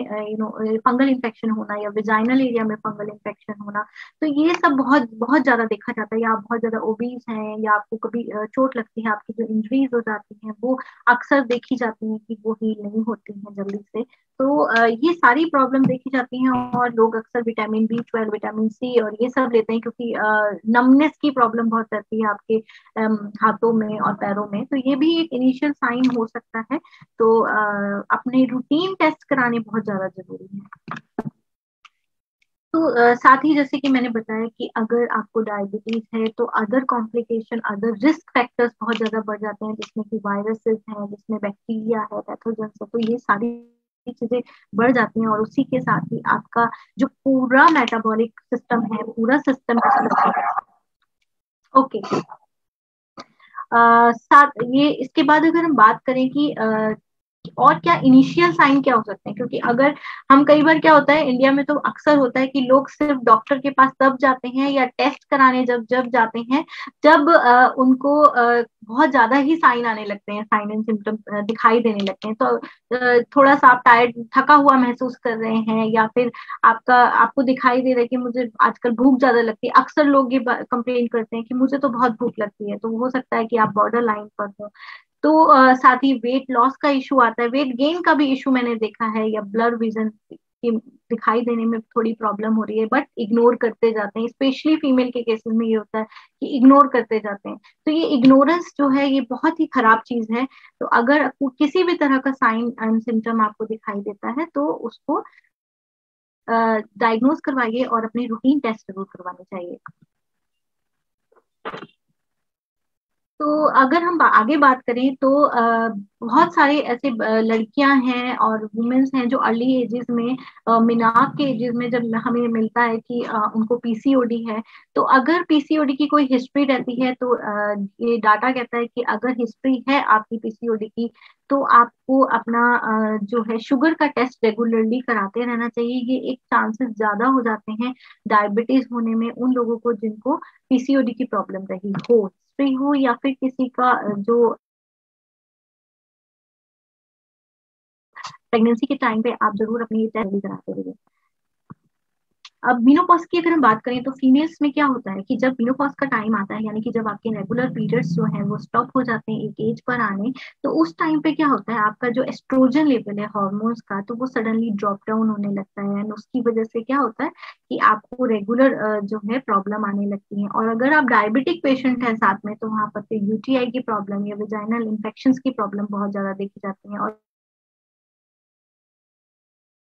फंगल इन्फेक्शन होना, या विजाइनल एरिया में फंगल इन्फेक्शन होना, तो ये सब बहुत बहुत ज्यादा देखा जाता है। या आप बहुत ज्यादा ओबीज हैं, या आपको कभी चोट लगती है, आपकी जो इंजरीज हो जाती हैं वो अक्सर देखी जाती हैं कि वो हील नहीं होती हैं जल्दी से। तो ये सारी प्रॉब्लम देखी जाती हैं, और लोग अक्सर विटामिन बी 12, विटामिन सी और ये सब लेते हैं, क्योंकि नमनेस की प्रॉब्लम बहुत रहती है आपके हाथों में और पैरों में, तो ये भी एक इनिशियल साइन हो सकता है। तो अपने रूटीन टेस्ट कराने बहुत ज्यादा जरूरी है। तो साथ ही जैसे कि मैंने बताया कि अगर आपको डायबिटीज है तो other complication, other risk factors बहुत ज्यादा बढ़ जाते हैं, जिसमें कि वायरसेस हैं, जिसमें बैक्टीरिया है, पैथोजेंस है, तो ये सारी चीजें बढ़ जाती हैं। और उसी के साथ ही आपका जो पूरा मेटाबॉलिक सिस्टम है, पूरा सिस्टम ओके। साथ ये इसके बाद अगर हम बात करें कि और क्या इनिशियल साइन क्या हो सकते हैं, क्योंकि अगर हम कई बार क्या होता है इंडिया में तो अक्सर होता है कि लोग सिर्फ डॉक्टर के पास तब जाते हैं या टेस्ट कराने जब जब जाते हैं जब उनको बहुत ज्यादा ही साइन आने लगते हैं, साइन एंड सिम्टम दिखाई देने लगते हैं। तो थोड़ा सा आप टायर्ड थका हुआ महसूस कर रहे हैं या फिर आपको दिखाई दे रहा है कि मुझे आजकल भूख ज्यादा लगती है, अक्सर लोग ये कंप्लेन करते हैं कि मुझे तो बहुत भूख लगती है, तो हो सकता है कि आप बॉर्डर लाइन पर हो। तो साथ ही वेट लॉस का इशू आता है, वेट गेन का भी इशू मैंने देखा है, या ब्लर विजन की दिखाई देने में थोड़ी प्रॉब्लम हो रही है, बट इग्नोर करते जाते हैं, स्पेशली फीमेल के केसेस में ये होता है कि इग्नोर करते जाते हैं। तो ये इग्नोरेंस जो है ये बहुत ही खराब चीज है। तो अगर आपको किसी भी तरह का साइन एंड सिम्टम आपको दिखाई देता है तो उसको डायग्नोज करवाइए और अपनी रूटीन टेस्ट जरूर करवाने चाहिए। तो अगर हम आगे बात करें तो बहुत सारे ऐसे लड़कियां हैं और वुमेन्स हैं जो अर्ली एजेस में, मिनाप के एजेस में जब हमें मिलता है कि उनको पीसीओडी है, तो अगर पीसीओडी की कोई हिस्ट्री रहती है तो ये डाटा कहता है कि अगर हिस्ट्री है आपकी पीसीओडी की तो आपको अपना जो है शुगर का टेस्ट रेगुलरली कराते रहना चाहिए। ये एक चांसेस ज्यादा हो जाते हैं डायबिटीज होने में उन लोगों को जिनको पीसीओडी की प्रॉब्लम रही हो, हिस्ट्री हो या फिर किसी का जो प्रेगनेंसी के टाइम पे आप जरूर अपनी ये टेस्ट कराते रहिए। अब मेनोपॉज की अगर हम बात करें तो फीमेल्स में क्या होता है कि जब मेनोपॉज का टाइम आता है, यानी कि जब आपके रेगुलर पीरियड्स जो है वो स्टॉप हो जाते हैं एक एज पर आने, तो उस टाइम पे क्या होता है आपका जो एस्ट्रोजन लेवल है हार्मोन्स का, तो वो सडनली ड्रॉप डाउन होने लगता है, एंड उसकी वजह से क्या होता है कि आपको रेगुलर जो है प्रॉब्लम आने लगती है। और अगर आप डायबिटिक पेशेंट है साथ में तो वहां पर यूटीआई की प्रॉब्लम या वेजाइनल इन्फेक्शन की प्रॉब्लम बहुत ज्यादा देखी जाती है। और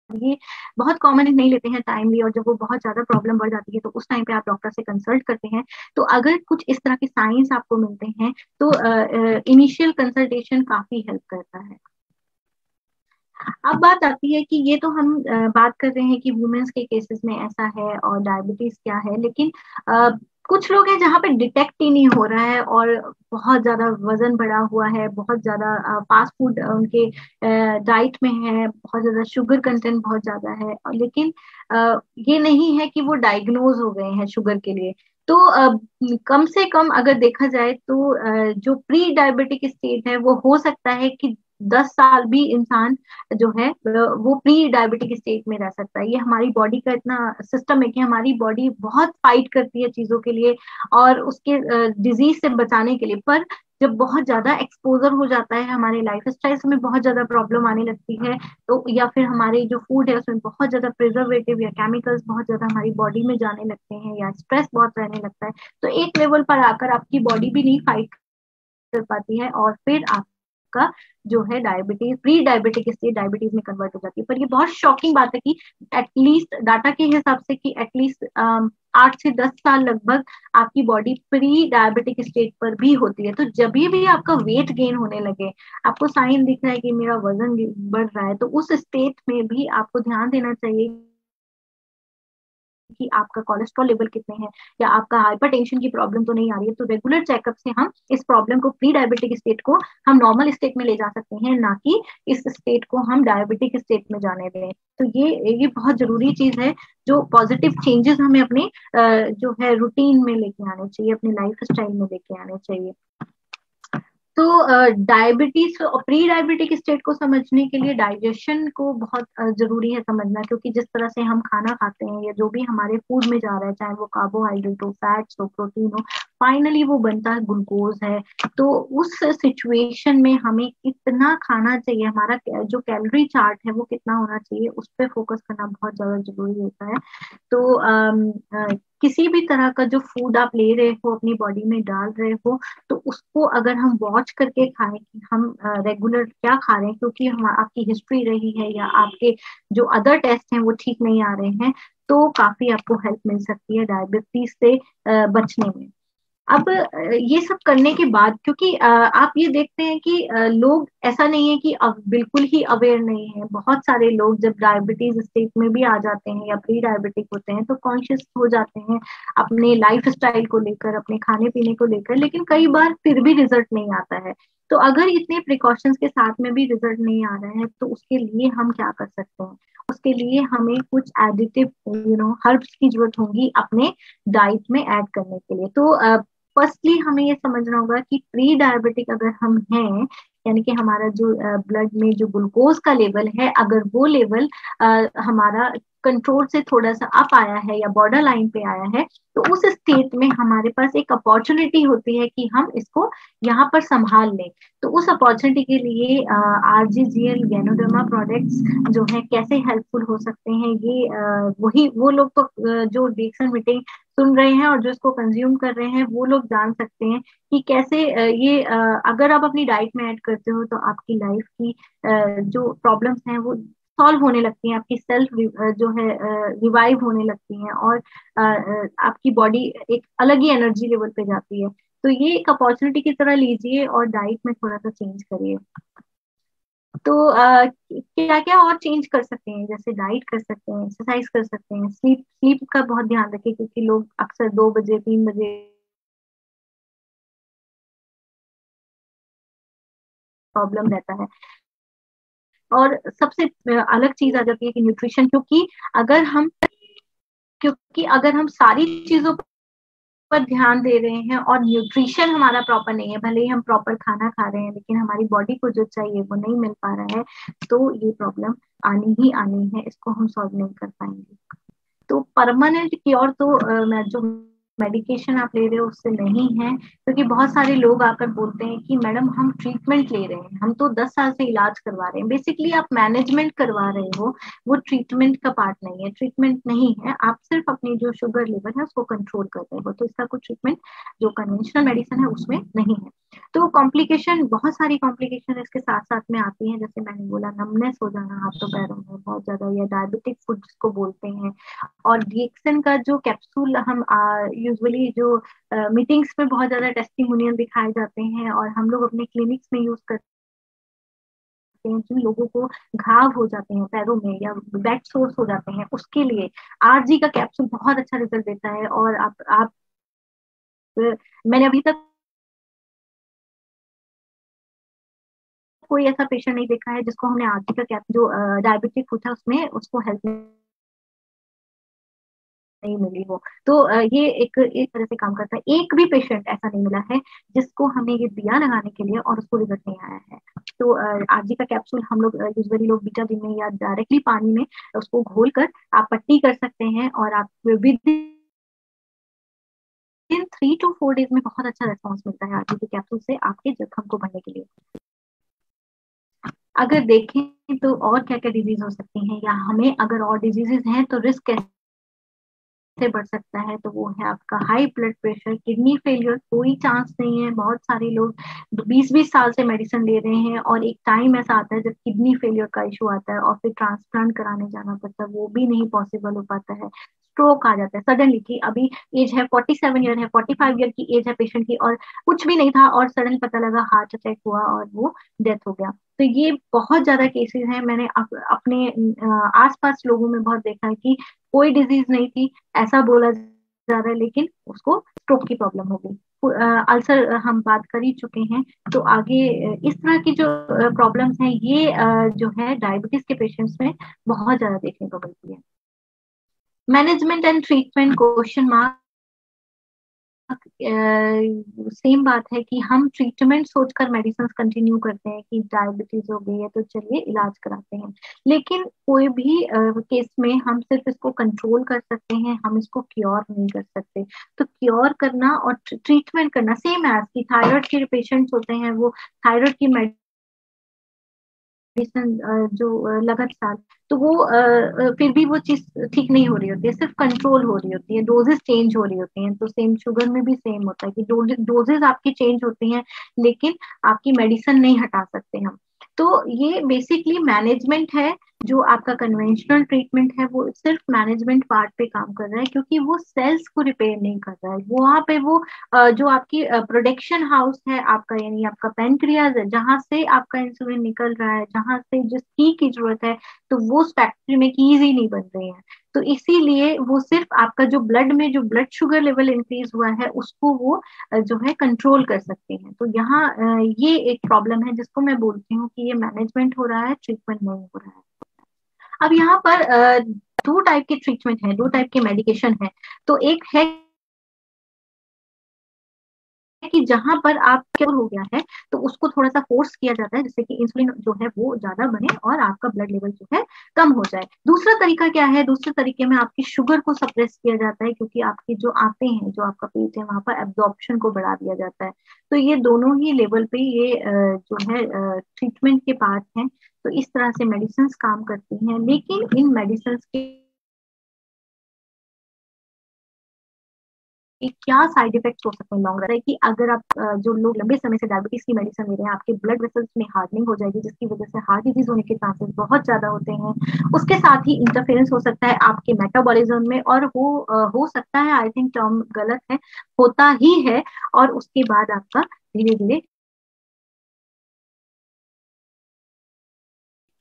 ये बहुत कॉमन नहीं लेते हैं टाइमली, और जब वो बहुत ज्यादा प्रॉब्लम बढ़ जाती है तो उस टाइम पे आप डॉक्टर से कंसल्ट करते हैं। तो अगर कुछ इस तरह के साइंस आपको मिलते हैं तो इनिशियल कंसल्टेशन काफी हेल्प करता है। अब बात आती है कि ये तो हम बात कर रहे हैं कि वुमेन्स के केसेस में ऐसा है और डायबिटीज क्या है, लेकिन कुछ लोग हैं जहाँ पे डिटेक्ट ही नहीं हो रहा है और बहुत ज्यादा वजन बढ़ा हुआ है, बहुत ज्यादा फास्ट फूड उनके डाइट में है, बहुत ज्यादा शुगर कंटेंट बहुत ज्यादा है, लेकिन ये नहीं है कि वो डायग्नोज हो गए हैं शुगर के लिए। तो कम से कम अगर देखा जाए तो जो प्री डायबिटिक स्टेट है वो हो सकता है कि 10 साल भी इंसान जो है वो प्री डायबिटिक स्टेट में रह सकता है। ये हमारी बॉडी का इतना सिस्टम है कि हमारी बॉडी बहुत फाइट करती है चीजों के लिए और उसके डिजीज से बचाने के लिए, पर जब बहुत ज्यादा एक्सपोजर हो जाता है हमारे लाइफ स्टाइल में बहुत ज्यादा प्रॉब्लम आने लगती है, तो या फिर हमारे जो फूड है उसमें बहुत ज्यादा प्रिजर्वेटिव या केमिकल्स बहुत ज्यादा हमारी बॉडी में जाने लगते हैं या स्ट्रेस बहुत रहने लगता है, तो एक लेवल पर आकर आपकी बॉडी भी नहीं फाइट कर पाती है और फिर आपका जो है diabetes pre diabetic stage diabetes में कन्वर्ट हो जाती है। पर ये बहुत शॉकिंग बात है कि एटलीस्ट डाटा के हिसाब से कि एटलीस्ट 8 से 10 साल लगभग आपकी बॉडी प्री डायबिटिक स्टेज पर भी होती है। तो जब भी आपका वेट गेन होने लगे, आपको साइन दिख रहा है कि मेरा वजन बढ़ रहा है, तो उस स्टेट में भी आपको ध्यान देना चाहिए कि आपका कोलेस्ट्रॉल लेवल कितने हैं या आपका हाइपरटेंशन की प्रॉब्लम तो नहीं आ रही है। तो रेगुलर चेकअप से हम इस प्रॉब्लम को प्री डायबिटिक स्टेट को हम नॉर्मल स्टेट में ले जा सकते हैं, ना कि इस स्टेट को हम डायबिटिक स्टेट में जाने दें। तो ये बहुत जरूरी चीज है जो पॉजिटिव चेंजेस हमें अपने जो है रूटीन में लेके आने चाहिए, अपनी लाइफ स्टाइल में लेके आने चाहिए। तो डायबिटीज और प्री डायबिटिक स्टेट को समझने के लिए डाइजेशन को बहुत जरूरी है समझना, क्योंकि जिस तरह से हम खाना खाते हैं या जो भी हमारे फूड में जा रहा है, चाहे वो कार्बोहाइड्रेट हो, फैट्स हो, प्रोटीन हो, फाइनली वो बनता है ग्लूकोज है। तो उस सिचुएशन में हमें कितना खाना चाहिए, हमारा जो कैलोरी चार्ट है वो कितना होना चाहिए, उस पर फोकस करना बहुत ज्यादा जरूरी होता है। तो किसी भी तरह का जो फूड आप ले रहे हो अपनी बॉडी में डाल रहे हो, तो उसको अगर हम वॉच करके खाएं कि हम रेगुलर क्या खा रहे हैं, क्योंकि हम आपकी हिस्ट्री रही है या आपके जो अदर टेस्ट हैं वो ठीक नहीं आ रहे हैं, तो काफी आपको हेल्प मिल सकती है डायबिटीज से बचने में। अब ये सब करने के बाद, क्योंकि आप ये देखते हैं कि लोग ऐसा नहीं है कि अब बिल्कुल ही अवेयर नहीं है, बहुत सारे लोग जब डायबिटीज स्टेट में भी आ जाते हैं या प्री डायबिटिक होते हैं तो कॉन्शियस हो जाते हैं अपने लाइफ स्टाइल को लेकर, अपने खाने पीने को लेकर, लेकिन कई बार फिर भी रिजल्ट नहीं आता है। तो अगर इतने प्रिकॉशंस के साथ में भी रिजल्ट नहीं आ रहा है तो उसके लिए हम क्या कर सकते हैं? उसके लिए हमें कुछ एडिटिव हर्ब्स की जरूरत होगी अपने डाइट में ऐड करने के लिए। तो फर्स्टली हमें ये समझना होगा कि प्री डायबिटिक अगर हम हैं, यानी कि हमारा जो ब्लड में जो ग्लूकोज का लेवल है, अगर वो लेवल हमारा कंट्रोल से थोड़ा सा अप आया है या बॉर्डर लाइन पे आया है, तो उस स्टेट में हमारे पास एक अपॉर्चुनिटी होती है कि हम इसको यहाँ पर संभाल लें। तो उस अपॉर्चुनिटी के लिए आरजीजीएल गैनोडर्मा प्रोडक्ट्स जो है कैसे हेल्पफुल हो सकते हैं, ये वही वो लोग तो जो डिक्सन मीटिंग सुन रहे हैं और जो इसको कंज्यूम कर रहे हैं वो लोग जान सकते हैं कि कैसे ये अगर आप अपनी डाइट में ऐड करते हो तो आपकी लाइफ की जो प्रॉब्लम्स हैं वो सॉल्व होने लगती हैं, आपकी सेल्फ जो है रिवाइव होने लगती हैं, और आपकी बॉडी एक अलग ही एनर्जी लेवल पे जाती है। तो ये एक अपॉर्चुनिटी की तरह लीजिए और डाइट में थोड़ा सा चेंज करिए। तो क्या क्या और चेंज कर सकते हैं? जैसे डाइट कर सकते हैं, एक्सरसाइज कर सकते हैं, स्लीप स्लीप का बहुत ध्यान रखिए, क्योंकि लोग अक्सर 2 बजे 3 बजे प्रॉब्लम रहता है। और सबसे अलग चीज आ जाती है कि न्यूट्रिशन, क्योंकि अगर हम सारी चीजों पर ध्यान दे रहे हैं और न्यूट्रिशन हमारा प्रॉपर नहीं है, भले ही हम प्रॉपर खाना खा रहे हैं लेकिन हमारी बॉडी को जो चाहिए वो नहीं मिल पा रहा है, तो ये प्रॉब्लम आनी ही आनी है, इसको हम सॉल्व नहीं कर पाएंगे। तो परमानेंट क्योर तो मैं जो मेडिकेशन आप ले रहे हो उससे नहीं है, क्योंकि बहुत सारे लोग आकर बोलते हैं कि मैडम हम ट्रीटमेंट ले रहे हैं, हम तो 10 साल से इलाज करवा रहे हैं। बेसिकली आप मैनेजमेंट करवा रहे हो, वो ट्रीटमेंट का पार्ट नहीं है, ट्रीटमेंट नहीं है, आप सिर्फ अपनी जो शुगर लेवल है उसको कंट्रोल कर रहे हो। तो इसका कुछ ट्रीटमेंट जो कन्वेंशनल मेडिसिन है उसमें नहीं है। तो कॉम्प्लिकेशन, बहुत सारी कॉम्प्लिकेशन इसके साथ साथ में आती हैं, जैसे मैंने बोला नमनेस हो जाना हाथों पैरों में बहुत ज्यादा, या डायबिटिक फुट जिसको बोलते हैं। और डीएक्सन का जो कैप्सूल हम यूजुअली जो मीटिंग्स में बहुत ज्यादा टेस्टिमोनियल दिखाए जाते हैं और हम लोग अपने क्लिनिक्स में यूज करते हैं, जिन लोगों को घाव हो जाते हैं पैरों में या बैक सोर्स हो जाते हैं, उसके लिए आरजी का कैप्सूल बहुत अच्छा रिजल्ट देता है। और आप मैंने अभी तक कोई ऐसा पेशेंट नहीं देखा है जिसको हमने आरजी का कैप्सूल जो डायबिटिक फुट है उसमें उसको हेल्प नहीं मिली हो। तो ये एक तरह से काम करता है। एक भी पेशेंट ऐसा नहीं मिला है जिसको हमें ये दिया लगाने के लिए और उसको रिजल्ट नहीं आया है। तो आरजी का कैप्सूल हम लोग यूजुअली लोग बीटा दिन में या डायरेक्टली पानी में उसको घोल कर आप पट्टी कर सकते हैं, और आप विद इन 3 to 4 डेज में बहुत अच्छा रिस्पॉन्स मिलता है आरजी के कैप्सूल से आपके जख्म को भरने के लिए। अगर देखें तो और क्या क्या डिजीज हो सकती हैं, या हमें अगर और डिजीजेस हैं तो रिस्क कैसे से बढ़ सकता है, तो वो है आपका high blood pressure, kidney failure कोई चांस नहीं है। बहुत सारे लोग 20-20 साल से मेडिसिन ले रहे हैं और एक टाइम ऐसा आता है जब किडनी फेलियर का इशू आता है और फिर ट्रांसप्लांट कराने जाना पड़ता है, वो भी नहीं पॉसिबल हो पाता है। स्ट्रोक आ जाता है सडनली, कि अभी एज है 47 ईयर है, 45 ईयर की एज है पेशेंट की, और कुछ भी नहीं था और सडन पता लगा हार्ट अटैक हुआ और वो डेथ हो गया। तो ये बहुत ज्यादा केसेस हैं, मैंने अपने आसपास लोगों में बहुत देखा है कि कोई डिजीज नहीं थी, ऐसा बोला जा रहा है, लेकिन उसको स्ट्रोक की प्रॉब्लम हो गई। अल्सर हम बात कर ही चुके हैं। तो आगे इस तरह की जो प्रॉब्लम्स हैं ये जो है डायबिटीज के पेशेंट्स में बहुत ज्यादा देखने को मिलती है। Management and treatment question mark, same बात है कि हम ट्रीटमेंट सोचकर मेडिसिन कंटिन्यू करते हैं कि डायबिटीज हो गई है तो चलिए इलाज कराते हैं, लेकिन कोई भी केस में हम सिर्फ इसको कंट्रोल कर सकते हैं, हम इसको क्योर नहीं कर सकते। तो क्योर करना और ट्रीटमेंट करना सेम है कि थायराइड के पेशेंट्स होते हैं, वो थायराइड की मेडिसिन जो लगातार, तो वो फिर भी वो चीज ठीक नहीं हो रही होती है, सिर्फ कंट्रोल हो रही होती है, डोजेस चेंज हो रही होती हैं। तो सेम शुगर में भी सेम होता है कि डोजेस आपकी चेंज होती हैं, लेकिन आपकी मेडिसिन नहीं हटा सकते हम। तो ये बेसिकली मैनेजमेंट है जो आपका कन्वेंशनल ट्रीटमेंट है वो सिर्फ मैनेजमेंट पार्ट पे काम कर रहा है, क्योंकि वो सेल्स को रिपेयर नहीं कर रहा है। वहां पे वो जो आपकी प्रोडक्शन हाउस है आपका, यानी आपका पेनक्रियाज है, जहां से आपका इंसुलिन निकल रहा है, जहां से जिस की जरूरत है, तो वो उस फैक्ट्री में कीज ही नहीं बन रही है। तो इसीलिए वो सिर्फ आपका जो ब्लड में जो ब्लड शुगर लेवल इंक्रीज हुआ है उसको वो जो है कंट्रोल कर सकते हैं। तो यहाँ ये एक प्रॉब्लम है जिसको मैं बोलती हूँ कि ये मैनेजमेंट हो रहा है, ट्रीटमेंट नहीं हो रहा है। अब यहाँ पर दो टाइप के ट्रीटमेंट है, दो टाइप के मेडिकेशन है। तो एक है कि जहां पर आप क्योर हो गया है तो उसको थोड़ा सा फोर्स किया जाता है, जिससे कि इंसुलिन जो है वो ज्यादा बने और आपका ब्लड लेवल जो है कम हो जाए। दूसरा तरीका क्या है, दूसरे तरीके में आपकी शुगर को सप्रेस किया जाता है, क्योंकि आपके जो आते हैं, जो आपका पेट है, वहां पर एब्जॉर्प्शन को बढ़ा दिया जाता है। तो ये दोनों ही लेवल पे ये जो है ट्रीटमेंट के पार्ट हैं। तो इस तरह से मेडिसिन काम करती हैं, लेकिन इन मेडिसिन के कि क्या साइड इफेक्ट्स हो सकते हैं लॉन्ग रन, कि अगर आप जो लोग लंबे समय से डायबिटीज की मेडिसिन ले रहे हैं, आपके ब्लड वेसल्स में हार्डनिंग हो जाएगी, जिसकी वजह से हार्ट डिजीज होने के चांसेस बहुत ज्यादा होते हैं। उसके साथ ही इंटरफेरेंस हो सकता है आपके मेटाबॉलिज्म में, और वो हो सकता है, आई थिंक टर्म गलत है, होता ही है। और उसके बाद आपका धीरे धीरे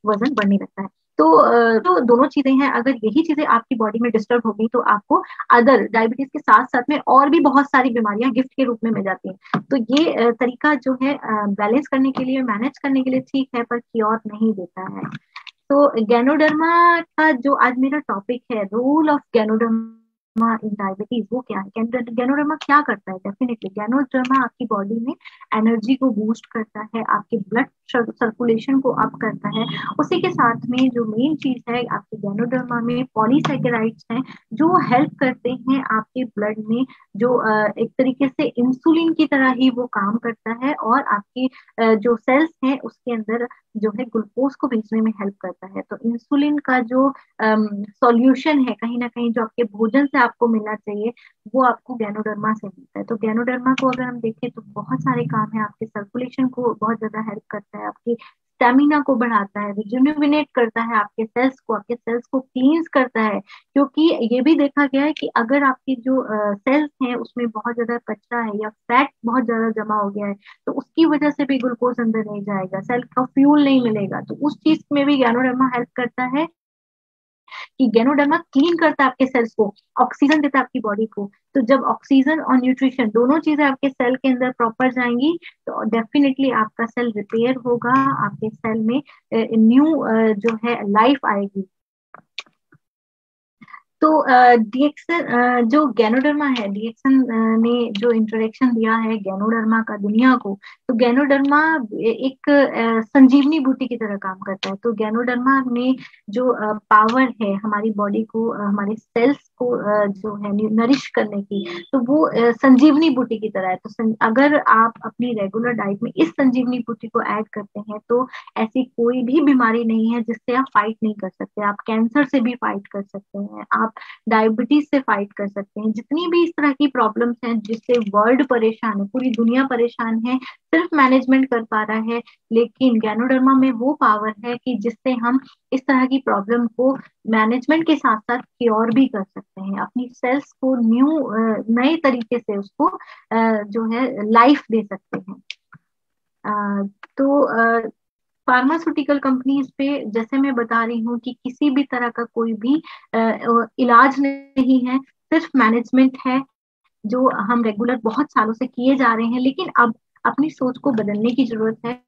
वजन बढ़ने लगता है। तो जो दोनों चीजें हैं, अगर यही चीजें आपकी बॉडी में डिस्टर्ब होगी तो आपको अदर डायबिटीज के साथ साथ में और भी बहुत सारी बीमारियां गिफ्ट के रूप में मिल जाती हैं। तो ये तरीका जो है बैलेंस करने के लिए, मैनेज करने के लिए ठीक है, पर क्योर नहीं देता है। तो गैनोडर्मा का जो आज मेरा टॉपिक है, role of ganoderma in diabetes, वो क्या है, गैनोडर्मा क्या करता है। डेफिनेटली गैनोडर्मा आपकी बॉडी में एनर्जी को बूस्ट करता है, आपके ब्लड सर्कुलेशन को अप करता है। उसी के साथ में जो मेन चीज है आपके गैनोडर्मा में, पॉलीसैकेराइड्स हैं, जो हेल्प करते हैं आपके ब्लड में, जो एक तरीके से इंसुलिन की तरह ही वो काम करता है, और आपकी जो सेल्स हैं उसके अंदर जो है ग्लूकोज को भेजने में हेल्प करता है। तो इंसुलिन का जो सॉल्यूशन है, कहीं ना कहीं जो आपके भोजन से आपको मिलना चाहिए, वो आपको गैनोडर्मा से मिलता है। तो गैनोडर्मा को अगर हम देखें तो बहुत सारे काम है, आपके सर्कुलेशन को बहुत ज्यादा हेल्प करता है, आपकी स्टेमिना को बढ़ाता है, रिजुविनेट करता है आपके सेल्स को, आपके सेल्स को क्लींस करता है। क्योंकि ये भी देखा गया है कि अगर आपकी जो सेल्स हैं उसमें बहुत ज्यादा कचरा है या फैट बहुत ज्यादा जमा हो गया है, तो उसकी वजह से भी ग्लूकोज अंदर नहीं जाएगा, सेल का फ्यूल नहीं मिलेगा। तो उस चीज में भी गैनोडर्मा हेल्प करता है कि गैनोडर्मा क्लीन करता है आपके सेल्स को, ऑक्सीजन देता है आपकी बॉडी को। तो जब ऑक्सीजन और न्यूट्रिशन दोनों चीजें आपके सेल के अंदर प्रॉपर जाएंगी, तो डेफिनेटली आपका सेल रिपेयर होगा, आपके सेल में न्यू जो है लाइफ आएगी। तो डीएक्सन जो गैनोडर्मा है, डीएक्सन ने जो इंट्रोडक्शन दिया है गैनोडर्मा का दुनिया को, तो गैनोडर्मा एक संजीवनी बूटी की तरह काम करता है। तो गैनोडर्मा में जो पावर है हमारी बॉडी को, हमारे सेल्स को जो है नरिश करने की, तो वो संजीवनी बूटी की तरह है। तो अगर आप अपनी रेगुलर डाइट में इस संजीवनी बूटी को ऐड करते हैं, तो ऐसी कोई भी बीमारी नहीं है जिससे आप फाइट नहीं कर सकते। आप कैंसर से भी फाइट कर सकते हैं, आप डायबिटीज से फाइट कर सकते हैं, जितनी भी इस तरह की प्रॉब्लम्स हैं जिससे वर्ल्ड परेशान है, पूरी दुनिया परेशान है, सिर्फ मैनेजमेंट कर पा रहा है। लेकिन गैनोडर्मा में वो पावर है कि जिससे हम इस तरह की प्रॉब्लम को मैनेजमेंट के साथ साथ क्योर भी कर सकते हैं, अपनी सेल्स को नए तरीके से उसको जो है लाइफ दे सकते हैं। तो फार्मास्यूटिकल कंपनीज पे जैसे मैं बता रही हूँ कि किसी भी तरह का कोई भी इलाज नहीं है, सिर्फ मैनेजमेंट है, जो हम रेगुलर बहुत सालों से किए जा रहे हैं। लेकिन अब अपनी सोच को बदलने की जरूरत है,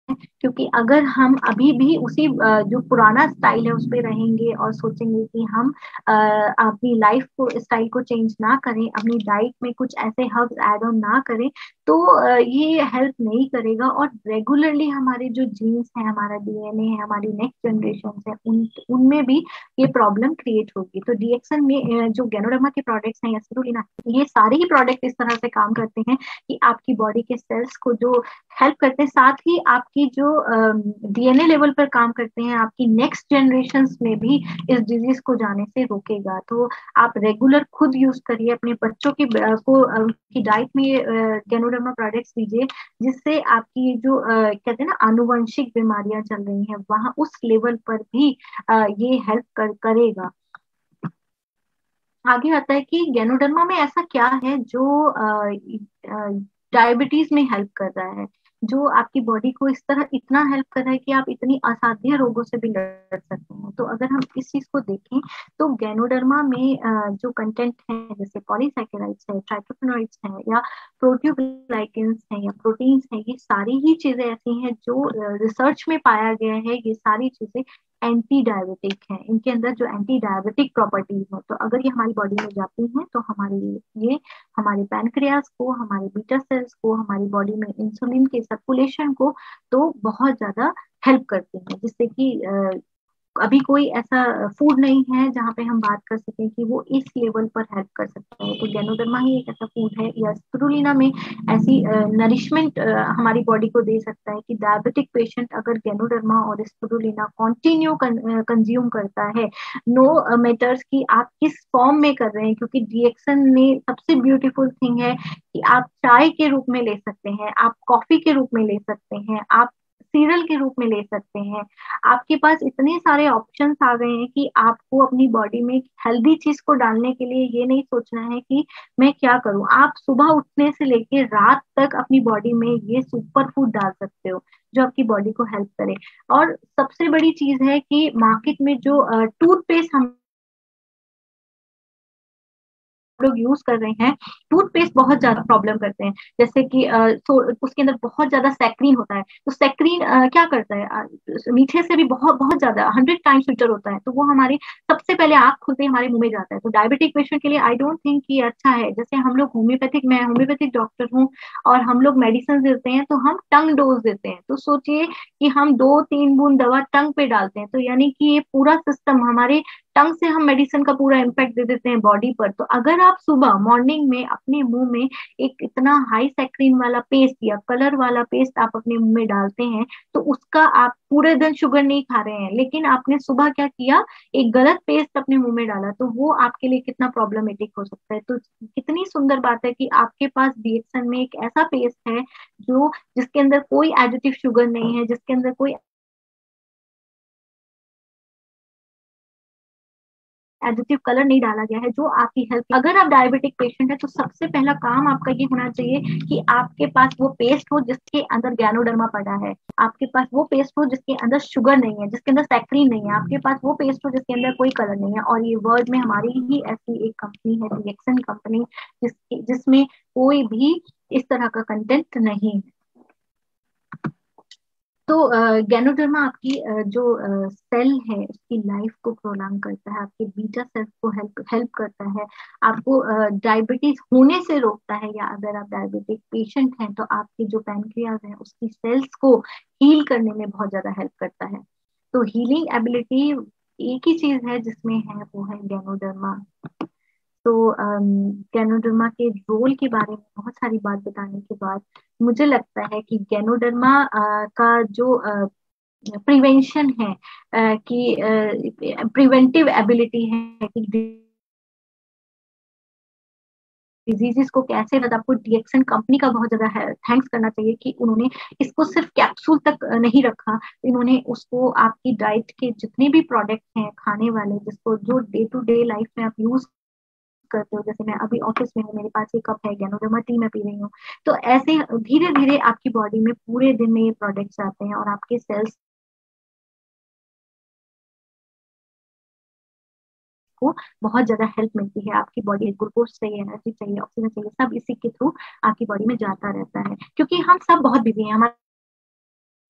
क्योंकि अगर हम अभी भी उसी जो पुराना स्टाइल है उस पे रहेंगे और सोचेंगे कि हम अपनी लाइफ को, स्टाइल को चेंज ना करें, अपनी डाइट में कुछ ऐसे हर्ब्स ऐड ऑन ना करें, तो ये हेल्प नहीं करेगा। और रेगुलरली हमारे जो जीन्स है, हमारा डीएनए है, हमारी नेक्स्ट जनरेशन है, उनमें भी ये प्रॉब्लम क्रिएट होगी। तो डीएक्सन में जो गैनोडर्मा के प्रोडक्ट्स हैं या स्पिरुलिना, ये सारे ही प्रोडक्ट इस तरह से काम करते हैं कि आपकी बॉडी के सेल्स को जो हेल्प करते हैं, साथ ही आपकी जो डीएनए लेवल पर काम करते हैं, आपकी नेक्स्ट जनरेशन में भी इस डिजीज को जाने से रोकेगा। तो आप रेगुलर खुद यूज करिए, अपने बच्चों की डाइट में गैनोडर्मा गैनोडर्मा प्रोडक्ट्स दीजिए, जिससे आपकी जो कहते हैं ना आनुवंशिक बीमारियां चल रही हैं वहां उस लेवल पर भी ये हेल्प करेगा। आगे आता है कि गैनोडर्मा में ऐसा क्या है जो डायबिटीज में हेल्प कर रहा है, जो आपकी बॉडी को इस तरह इतना हेल्प कर रहा है कि आप इतनी असाध्य रोगों से भी लड़ सकते हैं। तो अगर हम इस चीज को देखें तो गैनोडर्मा में जो कंटेंट है जैसे पॉलीसैकेराइड्स है, ट्राइटोफेनॉइड्स है, या प्रोटियोग्लाइकेंस है, या प्रोटीन्स है, ये सारी ही चीजें ऐसी हैं जो रिसर्च में पाया गया है ये सारी चीजें एंटी डायबिटिक है, इनके अंदर जो एंटी डायबिटिक प्रॉपर्टीज है। तो अगर ये हमारी बॉडी में जाती हैं तो हमारे ये हमारे पैनक्रियास को, हमारे बीटा सेल्स को, हमारी बॉडी में इंसुलिन के सर्कुलेशन को तो बहुत ज्यादा हेल्प करती हैं, जिससे कि अभी कोई ऐसा फूड नहीं है जहाँ पे हम बात कर सकें कि वो इस लेवल पर हेल्प कर सकता है। तो गैनोडर्मा ही एक ऐसा फूड है, या स्पिरुलिना में ऐसी नरिशमेंट हमारी बॉडी को दे सकता है कि डायबिटिक पेशेंट अगर गैनोडर्मा और स्पिरुलिना कंटिन्यू कंज्यूम करता है, नो मैटर्स कि आप किस फॉर्म में कर रहे हैं, क्योंकि डीएक्सन में सबसे ब्यूटीफुल थिंग है कि आप चाय के रूप में ले सकते हैं, आप कॉफी के रूप में ले सकते हैं, आप सीरियल के रूप में ले सकते हैं। आपके पास इतने सारे ऑप्शंस आ गए हैं कि आपको अपनी बॉडी में हेल्दी चीज को डालने के लिए ये नहीं सोचना है कि मैं क्या करूं। आप सुबह उठने से लेके रात तक अपनी बॉडी में ये सुपर फूड डाल सकते हो जो आपकी बॉडी को हेल्प करे। और सबसे बड़ी चीज है कि मार्केट में जो टूथपेस्ट हम लोग यूज कर रहे हैं, टूथपेस्ट बहुत ज्यादा प्रॉब्लम करते हैं, जैसे कि तो उसके अंदर बहुत ज्यादा सैक्रीन होता है। तो सैक्रीन क्या करता है, मीठे से भी बहुत बहुत ज्यादा 100 टाइम्स स्वीटर होता है, तो वो हमारी सबसे पहले आंख खुलते ही हमारे मुंह में जाता है। तो डायबिटिक पेशेंट के लिए आई डोंट थिंक ये अच्छा है। जैसे हम लोग होम्योपैथिक, मैं होम्योपैथिक डॉक्टर हूँ और हम लोग मेडिसिन देते हैं तो हम टंग डोज देते हैं। तो सोचिए कि हम 2-3 बूंद दवा टंग पे डालते हैं, तो यानी कि ये पूरा सिस्टम हमारे टंग से हम मेडिसिन का पूरा इम्पैक्ट दे देते हैं बॉडी पर। तो अगर आप सुबह मॉर्निंग में अपने मुंह में एक इतना हाई सैक्रीन वाला पेस्ट या कलर वाला पेस्ट आप अपने मुंह में डालते हैं, तो उसका आप पूरे दिन शुगर नहीं खा रहे हैं, लेकिन आपने सुबह क्या किया, एक गलत पेस्ट अपने मुंह में डाला, तो वो आपके लिए कितना प्रॉब्लमेटिक हो सकता है। तो कितनी सुंदर बात है कि आपके पास डीएक्सन में एक ऐसा पेस्ट है जो जिसके अंदर कोई एडिटिव शुगर नहीं है, जिसके अंदर कोई एडिटिव कलर नहीं डाला गया है, जो आपकी हेल्थ, अगर आप डायबिटिक पेशेंट है तो सबसे पहला काम आपका ये होना चाहिए कि आपके पास वो पेस्ट हो जिसके अंदर गैनोडर्मा पड़ा है, आपके पास वो पेस्ट हो जिसके अंदर शुगर नहीं है, जिसके अंदर सैक्रीन नहीं है, आपके पास वो पेस्ट हो जिसके अंदर कोई कलर नहीं है। और ये वर्ल्ड में हमारी ही ऐसी एक कंपनी है, डीएक्सन कंपनी, जिसमें कोई भी इस तरह का कंटेंट नहीं है। तो गैनोडर्मा आपकी जो सेल है उसकी लाइफ को प्रोलॉन्ग करता है, आपके बीटा सेल्स को हेल्प हेल्प करता है, आपको डायबिटीज होने से रोकता है, या अगर आप डायबिटिक पेशेंट हैं तो आपके जो पैनक्रियाज है उसकी सेल्स को हील करने में बहुत ज्यादा हेल्प करता है। तो हीलिंग एबिलिटी एक ही चीज है जिसमें है, वो है गैनोडर्मा। तो गैनोडर्मा के रोल के बारे में बहुत सारी बात बताने के बाद मुझे लगता है कि गैनोडर्मा का जो प्रिवेंशन है, कि प्रिवेंटिव एबिलिटी है कि डिजीजेस को कैसे, आपको डीएक्सन कंपनी का बहुत ज्यादा थैंक्स करना चाहिए कि उन्होंने इसको सिर्फ कैप्सूल तक नहीं रखा, इन्होंने उसको आपकी डाइट के जितने भी प्रोडक्ट हैं खाने वाले, जिसको जो डे टू डे लाइफ में आप यूज करते हो, जैसे मैं अभी ऑफिस में हूँ, मेरे पास एक कप है गैनोडर्मा टी मैं पी रही हूँ, तो ऐसे धीरे धीरे आपकी बॉडी में पूरे दिन में ये प्रोडक्ट्स आते हैं और आपके सेल्स को बहुत ज्यादा हेल्प मिलती है। आपकी बॉडी ग्लूकोज चाहिए, एनर्जी चाहिए, ऑक्सीजन चाहिए, सब इसी के थ्रू आपकी बॉडी में जाता रहता है, क्योंकि हम सब बहुत बिजी हैं, हमारा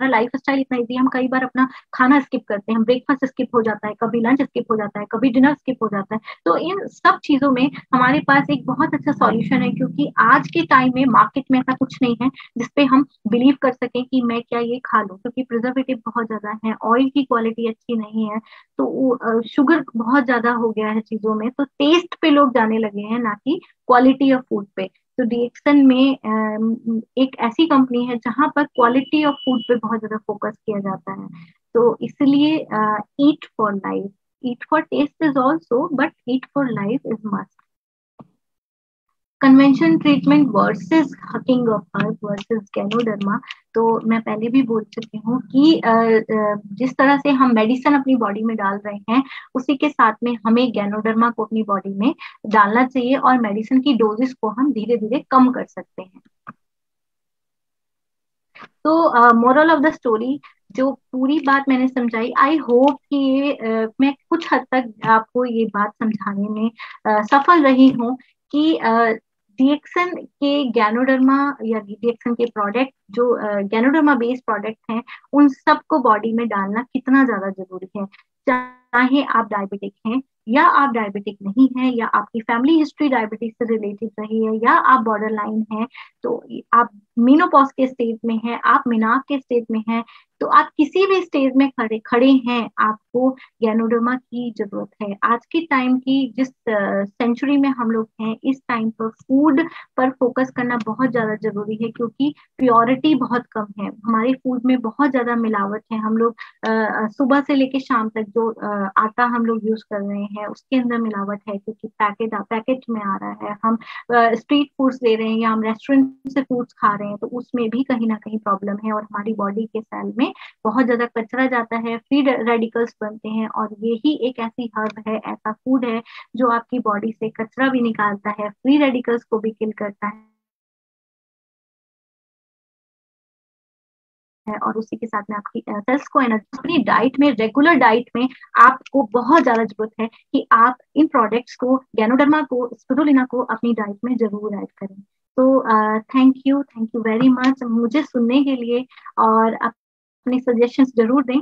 लाइफ स्टाइल इतना इजी, हम कई बार अपना खाना स्किप करते हैं, ब्रेकफास्ट स्किप हो जाता है, कभी लंच स्किप हो जाता है, कभी डिनर स्किप हो जाता है। तो इन सब चीजों में हमारे पास एक बहुत अच्छा सॉल्यूशन है, क्योंकि आज के टाइम में मार्केट में ऐसा कुछ नहीं है जिसपे हम बिलीव कर सकें कि मैं क्या ये खा लूं, क्योंकि प्रिजर्वेटिव बहुत ज्यादा है, ऑयल की क्वालिटी अच्छी नहीं है, तो शुगर बहुत ज्यादा हो गया है चीजों में, तो टेस्ट पे लोग जाने लगे हैं, ना कि क्वालिटी ऑफ फूड पे। तो डीएक्सन में एक ऐसी कंपनी है जहां पर क्वालिटी ऑफ फूड पे बहुत ज्यादा फोकस किया जाता है। तो इसलिए eat for life, eat for taste is also, but eat for life is must. Convention treatment versus hacking of herb versus ganoderma, तो मैं पहले भी बोल चुकी हूँ कि जिस तरह से हम मेडिसिन अपनी बॉडी में डाल रहे हैं, उसी के साथ में हमें गैनोडर्मा को अपनी बॉडी में डालना चाहिए और मेडिसिन की डोजेस को हम धीरे धीरे कम कर सकते हैं। तो मोरल ऑफ द स्टोरी, जो पूरी बात मैंने समझाई, आई होप कि मैं कुछ हद तक आपको ये बात समझाने में सफल रही हूँ कि डीएक्सन के गैनोडर्मा या डीएक्सन के प्रोडक्ट जो गैनोडर्मा बेस्ड प्रोडक्ट हैं, उन सबको बॉडी में डालना कितना ज्यादा जरूरी है। चाहे आप डायबिटिक हैं या आप डायबिटिक नहीं हैं, या आपकी फैमिली हिस्ट्री डायबिटीज से रिलेटेड रही है, या आप बॉर्डर लाइन हैं, तो आप मीनोपॉज के स्टेज में हैं, आप मिनाप के स्टेज में हैं, तो आप किसी भी स्टेज में खड़े खड़े हैं, आपको गैनोडर्मा की जरूरत है। आज की टाइम की जिस सेंचुरी में हम लोग हैं, इस टाइम पर फूड पर फोकस करना बहुत ज्यादा जरूरी है, क्योंकि प्योरिटी बहुत कम है हमारे फूड में, बहुत ज्यादा मिलावट है। हम लोग सुबह से लेके शाम तक जो आटा हम लोग यूज कर रहे हैं, उसके अंदर मिलावट है, क्योंकि पैकेट में आ रहा है। हम स्ट्रीट फूड्स ले रहे हैं या हम रेस्टोरेंट से फूड्स खा रहे हैं, तो उसमें भी कहीं ना कहीं प्रॉब्लम है, और हमारी बॉडी के सेल में बहुत ज्यादा कचरा जाता है, फ्री रेडिकल्स बनते हैं, और यही एक ऐसी हर्ब है, ऐसा फूड है जो आपकी बॉडी से कचरा भी निकालता है, फ्री रेडिकल्स को भी किल करता है, और उसी के साथ में आपकी सेल्स को एनर्जी। अपनी डाइट में, रेगुलर डाइट में आपको बहुत ज्यादा जरूरत है कि आप इन प्रोडक्ट्स को, गैनोडर्मा को, स्पिरुलिना को अपनी डाइट में जरूर ऐड करें। तो थैंक यू वेरी मच मुझे सुनने के लिए, और अपने सजेशंस जरूर दें।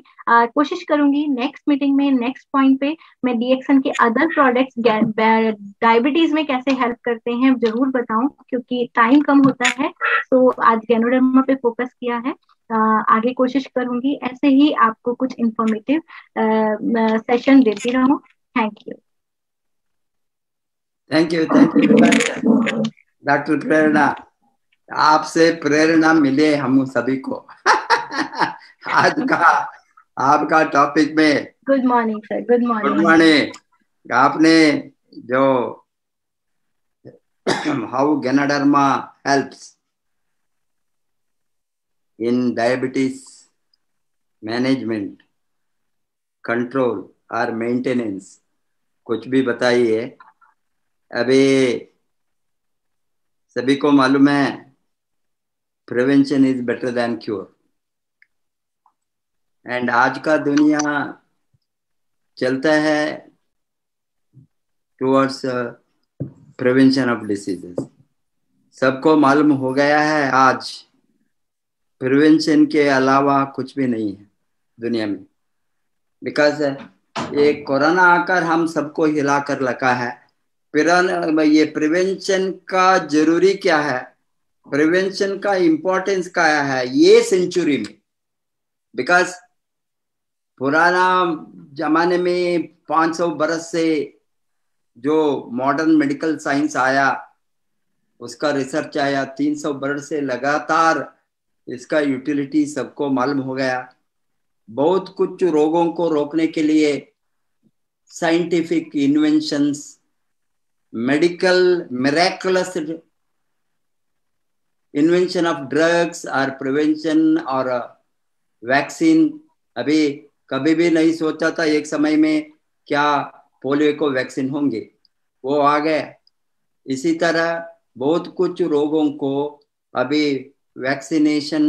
कोशिश करूंगी नेक्स्ट मीटिंग में, नेक्स्ट पॉइंट पे मैं डीएक्सन के अदर प्रोडक्ट्स डायबिटीज में कैसे हेल्प करते हैं जरूर बताऊं, क्योंकि टाइम कम होता है, तो आज गैनोडर्मा पे फोकस किया है। आगे कोशिश करूंगी ऐसे ही आपको कुछ इंफॉर्मेटिव सेशन देती रहूं। Thank you. Thank you doctor Prerna, आपसे प्रेरणा मिले हम सभी को। आज का आपका टॉपिक में, good morning sir, good morning. आपने जो how ganoderma helps in diabetes management, control और मेंटेनेंस, कुछ भी बताइए। अभी सभी को मालूम है prevention is better than cure, and आज का दुनिया चलता है टुवर्ड्स प्रिवेंशन ऑफ डिसीजेस। सबको मालूम हो गया है आज प्रिवेंशन के अलावा कुछ भी नहीं है दुनिया में, बिकॉज ये कोरोना आकर हम सबको हिला कर रखा है। ये प्रिवेंशन का जरूरी क्या है, प्रिवेंशन का इम्पोर्टेंस क्या है ये सेंचुरी में। बिकॉज पुराना जमाने में 500 बरस से जो मॉडर्न मेडिकल साइंस आया, उसका रिसर्च आया, 300 बरस से लगातार इसका यूटिलिटी सबको मालूम हो गया। बहुत कुछ रोगों को रोकने के लिए scientific inventions, medical miraculous invention of drugs और प्रिवेंशन और वैक्सीन। अभी कभी भी नहीं सोचा था एक समय में क्या पोलियो को वैक्सीन होंगे, वो आ गए। इसी तरह बहुत कुछ रोगों को अभी वैक्सीनेशन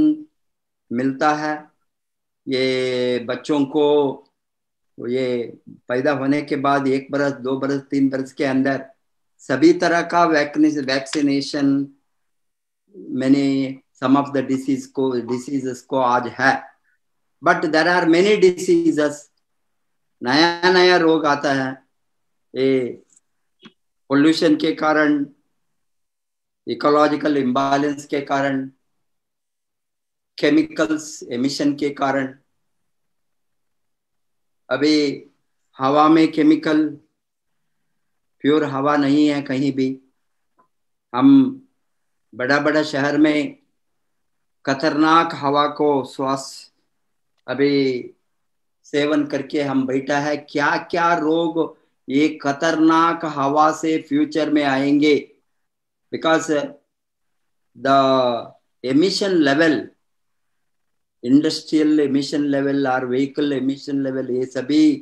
मिलता है। ये बच्चों को ये पैदा होने के बाद 1 बरस, 2 बरस, 3 बरस के अंदर सभी तरह का वैक्सीनेशन मैंने सम ऑफ द डिसीजेस को आज है। But there are many diseases, नया नया रोग आता है। ये पोल्यूशन के कारण, इकोलॉजिकल इम्बैलेंस के कारण, केमिकल्स एमिशन के कारण, अभी हवा में केमिकल, प्योर हवा नहीं है कहीं भी। हम बड़ा बड़ा शहर में खतरनाक हवा को श्वास अभी सेवन करके हम बैठा है। क्या क्या रोग ये खतरनाक हवा से फ्यूचर में आएंगे, because the emission level, industrial emission level और व्हीकल एमिशन लेवल, ये सभी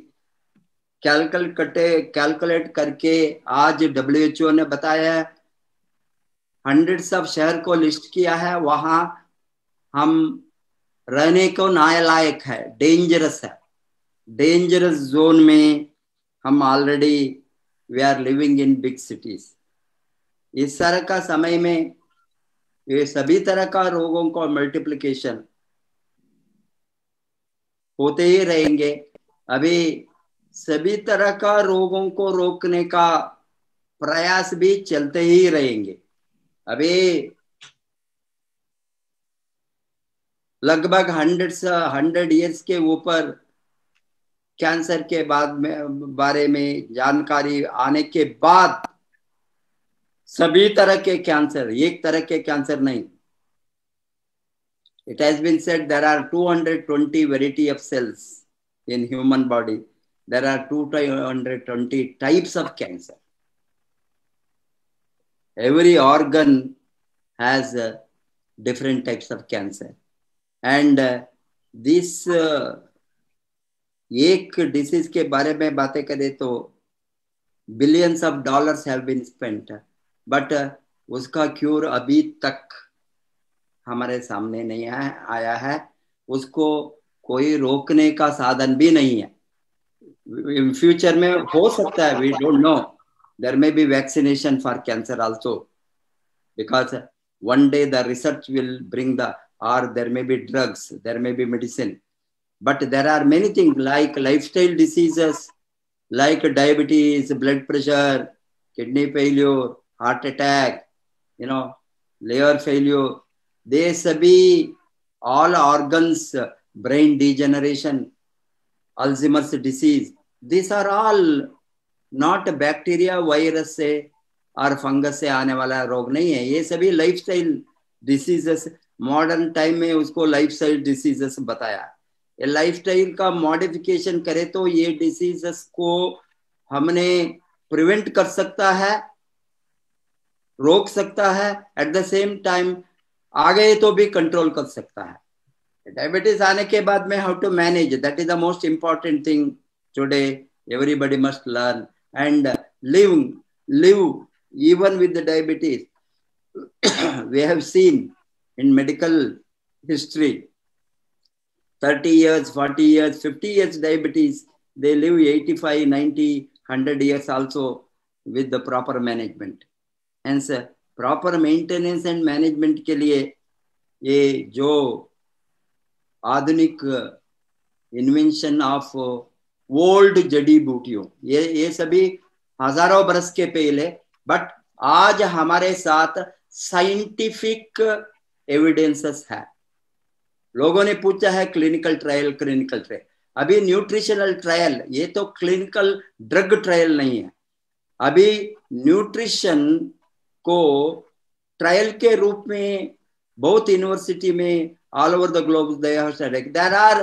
कैलकुलेट करके आज WHO ने बताया है, हंड्रेड्स ऑफ शहर को लिस्ट किया है, वहां हम रहने को नालायक है, डेंजरस है, डेंजरस जोन में हम already we are living in big cities. इस तरह का समय में ये सभी तरह का रोगों का मल्टीप्लिकेशन होते ही रहेंगे। अभी सभी तरह का रोगों को रोकने का प्रयास भी चलते ही रहेंगे। अभी लगभग 100 इयर्स के ऊपर कैंसर के बारे में जानकारी आने के बाद सभी तरह के कैंसर, एक तरह के कैंसर नहीं, it has been said there are 220 variety of cells in human body. There are 220 types of cancer. Every organ has different types of cancer. And this एक डिसीज के बारे में बातें करें तो billions of dollars have been spent, but उसका क्यूर अभी तक हमारे सामने नहीं आया है, उसको कोई रोकने का साधन भी नहीं है। इन फ्यूचर में हो सकता है, we don't know, there may be vaccination for cancer also, because one day the research will bring the, or there may be drugs, there may be medicine, but there are many things like lifestyle diseases, like diabetes, blood pressure, kidney failure, heart attack, liver failure, they सभी all organs, brain degeneration, Alzheimer's disease, these are all not bacteria, virus से और फंगस से आने वाला रोग नहीं है, ये सभी लाइफस्टाइल डिसीजेस। मॉडर्न टाइम में उसको लाइफस्टाइल डिसीजेस बताया। ये लाइफस्टाइल का मॉडिफिकेशन करे तो ये डिसीजेस को हमने प्रिवेंट कर सकता है, रोक सकता है, एट द सेम टाइम आगे तो भी कंट्रोल कर सकता है। डायबिटीज आने के बाद में how to manage, that is the most important thing today everybody must learn and live even with the diabetes. We have seen in medical history 30 years, 40 years, 50 years diabetes, they live 85, 90, 100 years also with the proper management. Hence proper maintenance and management के लिए ये जो आधुनिक इन्वेंशन ऑफ ओल्ड जड़ी बूटियों, ये सभी हजारों बरस के पहले, बट आज हमारे साथ साइंटिफिक एविडेंसेस है। लोगों ने पूछा है क्लिनिकल ट्रायल, अभी न्यूट्रिशनल ट्रायल, ये तो क्लिनिकल ड्रग ट्रायल नहीं है। अभी न्यूट्रिशन को ट्रायल के रूप में बहुत यूनिवर्सिटी में all over the globe they have studied, there are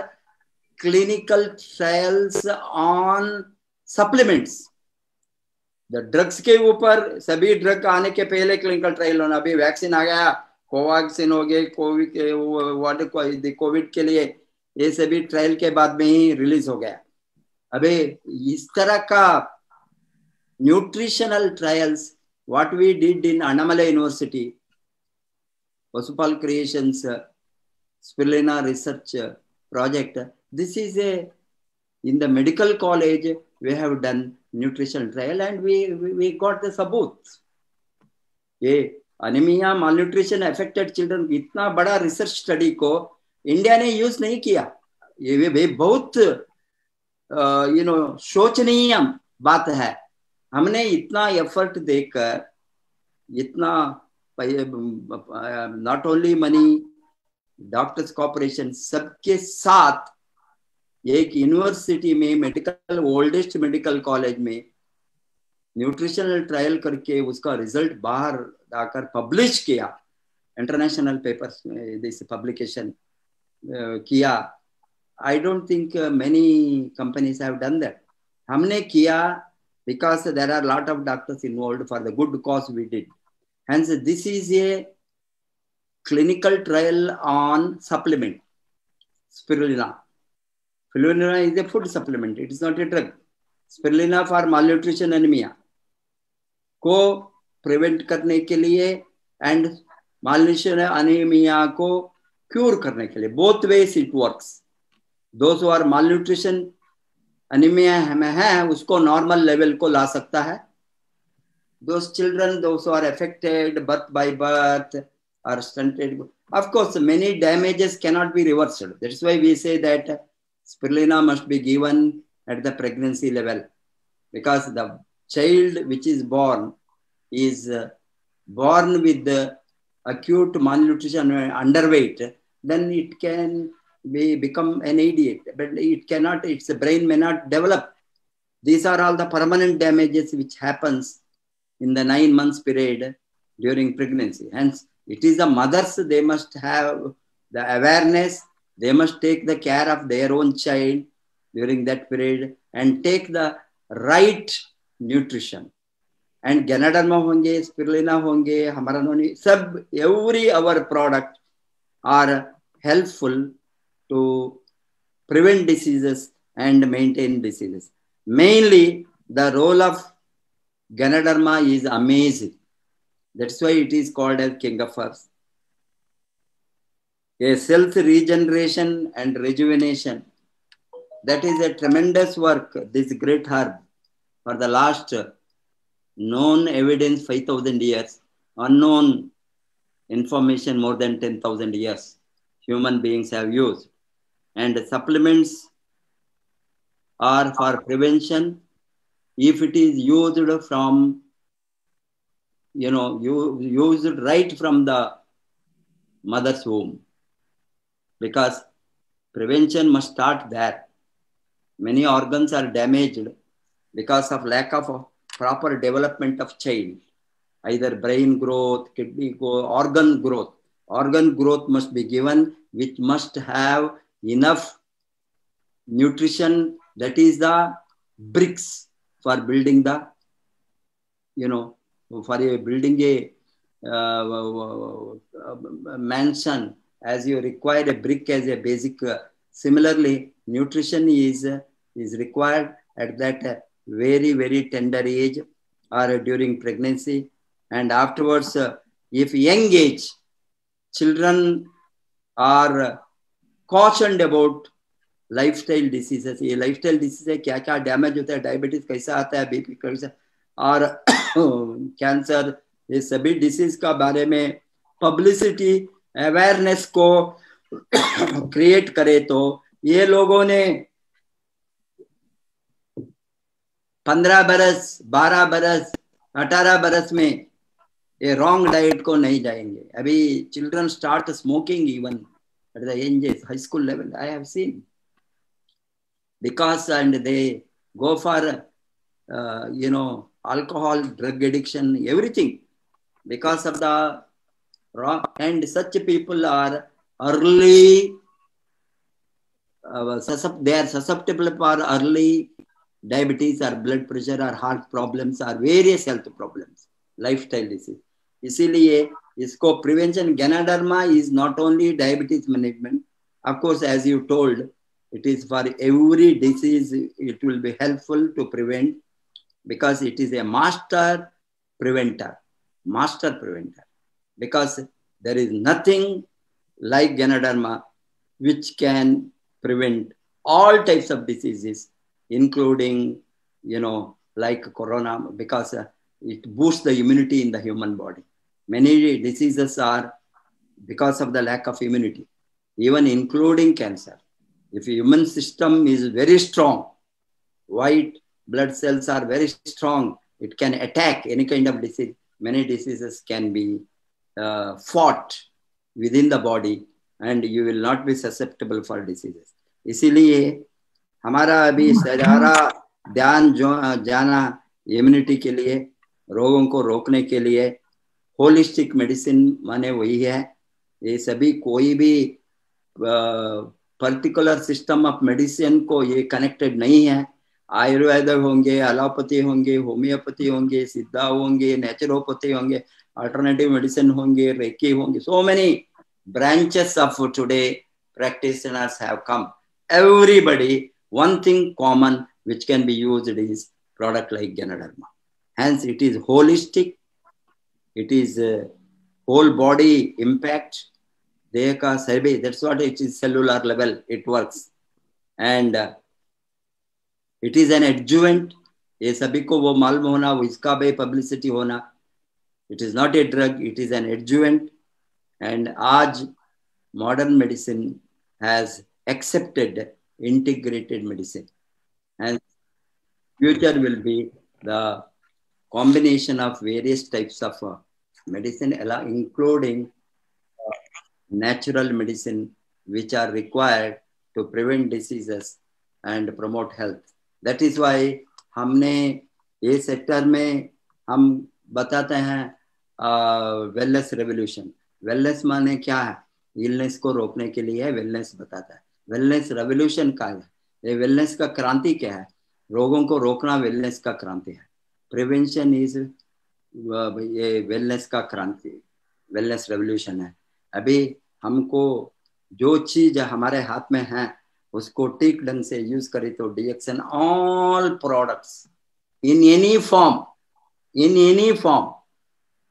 clinical trials on supplements. Drugs के ऊपर सभी ड्रग आने के पहले क्लिनिकल ट्रायल होना। अभी वैक्सीन आ गया, कोवैक्सीन हो गए, कोविड के लिए, ये सभी ट्रायल के बाद में ही रिलीज हो गया। अभी इस तरह का nutritional trials what we did in Annamalai university, Vasupal creations, spirulina research project, this is a in the medical college we have done nutrition trial and we got the sabut। ये अनीमिया malnutrition affected children, इतना बड़ा रिसर्च स्टडी को इंडिया ने यूज नहीं किया। ये बहुत शोचनीय बात है। हमने इतना एफर्ट देकर, इतना not only money, doctors corporation सबके साथ एक यूनिवर्सिटी में मेडिकल, ओल्डेस्ट मेडिकल कॉलेज में न्यूट्रिशनल ट्रायल करके उसका रिजल्ट बाहर आकर पब्लिश किया, इंटरनेशनल पेपर्स में दिस पब्लिकेशन किया। I don't think many companies have done that. हमने किया because there are lot of doctors involved for the good cause we did. Hence, this is a clinical trial on supplement, spirulina. Spirulina is a food supplement. It is not a drug. Spirulina for malnutrition anemia को प्रिवेंट करने के लिए एंड malnutrition anemia को क्यूर करने के लिए, both ways it works. Those who are malnutrition anemia में है उसको नॉर्मल लेवल को ला सकता है. Those children, those who are affected birth by birth or stunted, of course many damages cannot be reversed. That's why we say that spirulina must be given at the pregnancy level, because the child which is born with the acute malnutrition, underweight, then it can become an idiot, but it cannot, its brain may not develop. These are all the permanent damages which happens in the 9 months period during pregnancy. Hence, it is the mothers, they must have the awareness, they must take the care of their own child during that period and take the right nutrition. And Ganoderma honge, spirulina honge, hamara noni, sab, every our product are helpful to prevent diseases and maintain diseases. Mainly, the role of Ganoderma is amazing. That's why it is called as king of herbs. A self-regeneration and rejuvenation. That is a tremendous work, this great herb. For the last known evidence 5,000 years, unknown information more than 10,000 years, human beings have used. And supplements are for prevention if it is used from, used right from the mother's womb. Because prevention must start there. Many organs are damaged because of lack of proper development of child. Either brain growth, kidney growth, organ growth. Organ growth must be given, which must have enough nutrition. That is the bricks for building the, for building a mansion, as you require a brick as a basic. Similarly, nutrition is required at that very, very tender age or during pregnancy. And afterwards, if young age, children are cautioned about lifestyle diseases. ये lifestyle diseases क्या क्या damage होता है, diabetes कैसा आता है, BP कैसा, और cancer, ये सभी disease का बारे में publicity awareness को create करे तो ये लोगों ने 15 बरस, 12 बरस, 18 बरस में ये wrong diet को नहीं जाएंगे. अभी children start smoking even at the ages, high school level, I have seen. Because, and they go for, alcohol, drug addiction, everything. Because of the wrong, and such people are early, they are susceptible for early diabetes or blood pressure or heart problems or various health problems, lifestyle disease. इसीलिए इसको prevention, Ganoderma is not only diabetes management. Of course, as you told, it is for every disease, it will be helpful to prevent, because it is a master preventer. Because there is nothing like Ganoderma which can prevent all types of diseases, including, like corona, because it boosts the immunity in the human body. Many diseases are because of the lack of immunity, even including cancer. If the immune system is very strong, white blood cells are very strong, it can attack any kind of disease. Many diseases can be fought within the body and you will not be susceptible for diseases. इसीलिए हमारा अभी सारा ध्यान जाना इम्यूनिटी के लिए, रोगों को रोकने के लिए होलिस्टिक मेडिसिन माने वही है. ये सभी कोई भी पर्टिकुलर सिस्टम ऑफ मेडिसिन को ये कनेक्टेड नहीं है. आयुर्वेद होंगे, एलोपैथी होंगे, होम्योपैथी होंगे, सिद्धा होंगे, नेचुरोपैथी होंगे, alternative medicine होंगे, reiki होंगे, so many branches of today practitioners have come. Everybody, one thing common which can be used is product like Ganoderma. Hence it is holistic, it is whole body impact, देह का सर्वे, that's what it is, cellular level it works, and it is an adjuvant. ये सभी को वो मालूम होना, वो इसका भी पब्लिसिटी होना. It is not a drug, it is an adjuvant. And आज modern medicine has accepted integrated medicine, and future will be the combination of various types of medicine, including natural medicine, which are required to prevent diseases and promote health. That is why हमने ये सेक्टर में हम बताते हैं वेलनेस रेवोल्यूशन. वेलनेस माने क्या है? इलनेस को रोकने के लिए वेलनेस बताता है. वेलनेस रेवोल्यूशन का है. ये वेलनेस का क्रांति क्या है? रोगों को रोकना वेलनेस का क्रांति है. प्रिवेंशन इज ये वेलनेस का क्रांति, वेलनेस रेवोल्यूशन है. अभी हमको जो चीज हमारे हाथ में है उसको ठीक ढंग से यूज करें तो DXN all products in any form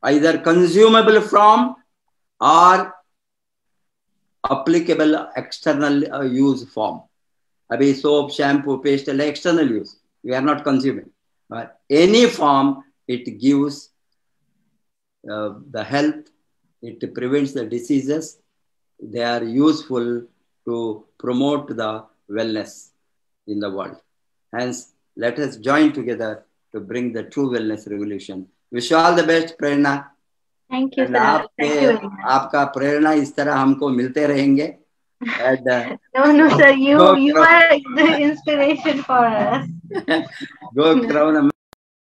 either consumable from or applicable external use form. अभी soap, shampoo, paste external use, we are not consuming, but any form it gives the health, it prevents the diseases, they are useful to promote the wellness in the world. Hence, let us join together to bring the true wellness revolution. Wish you all the best, Prerna. Thank you, sir. Thank you very much. आपका प्रेरणा इस तरह हमको मिलते रहेंगे. And, no, sir. You are the inspiration for us. Go Crown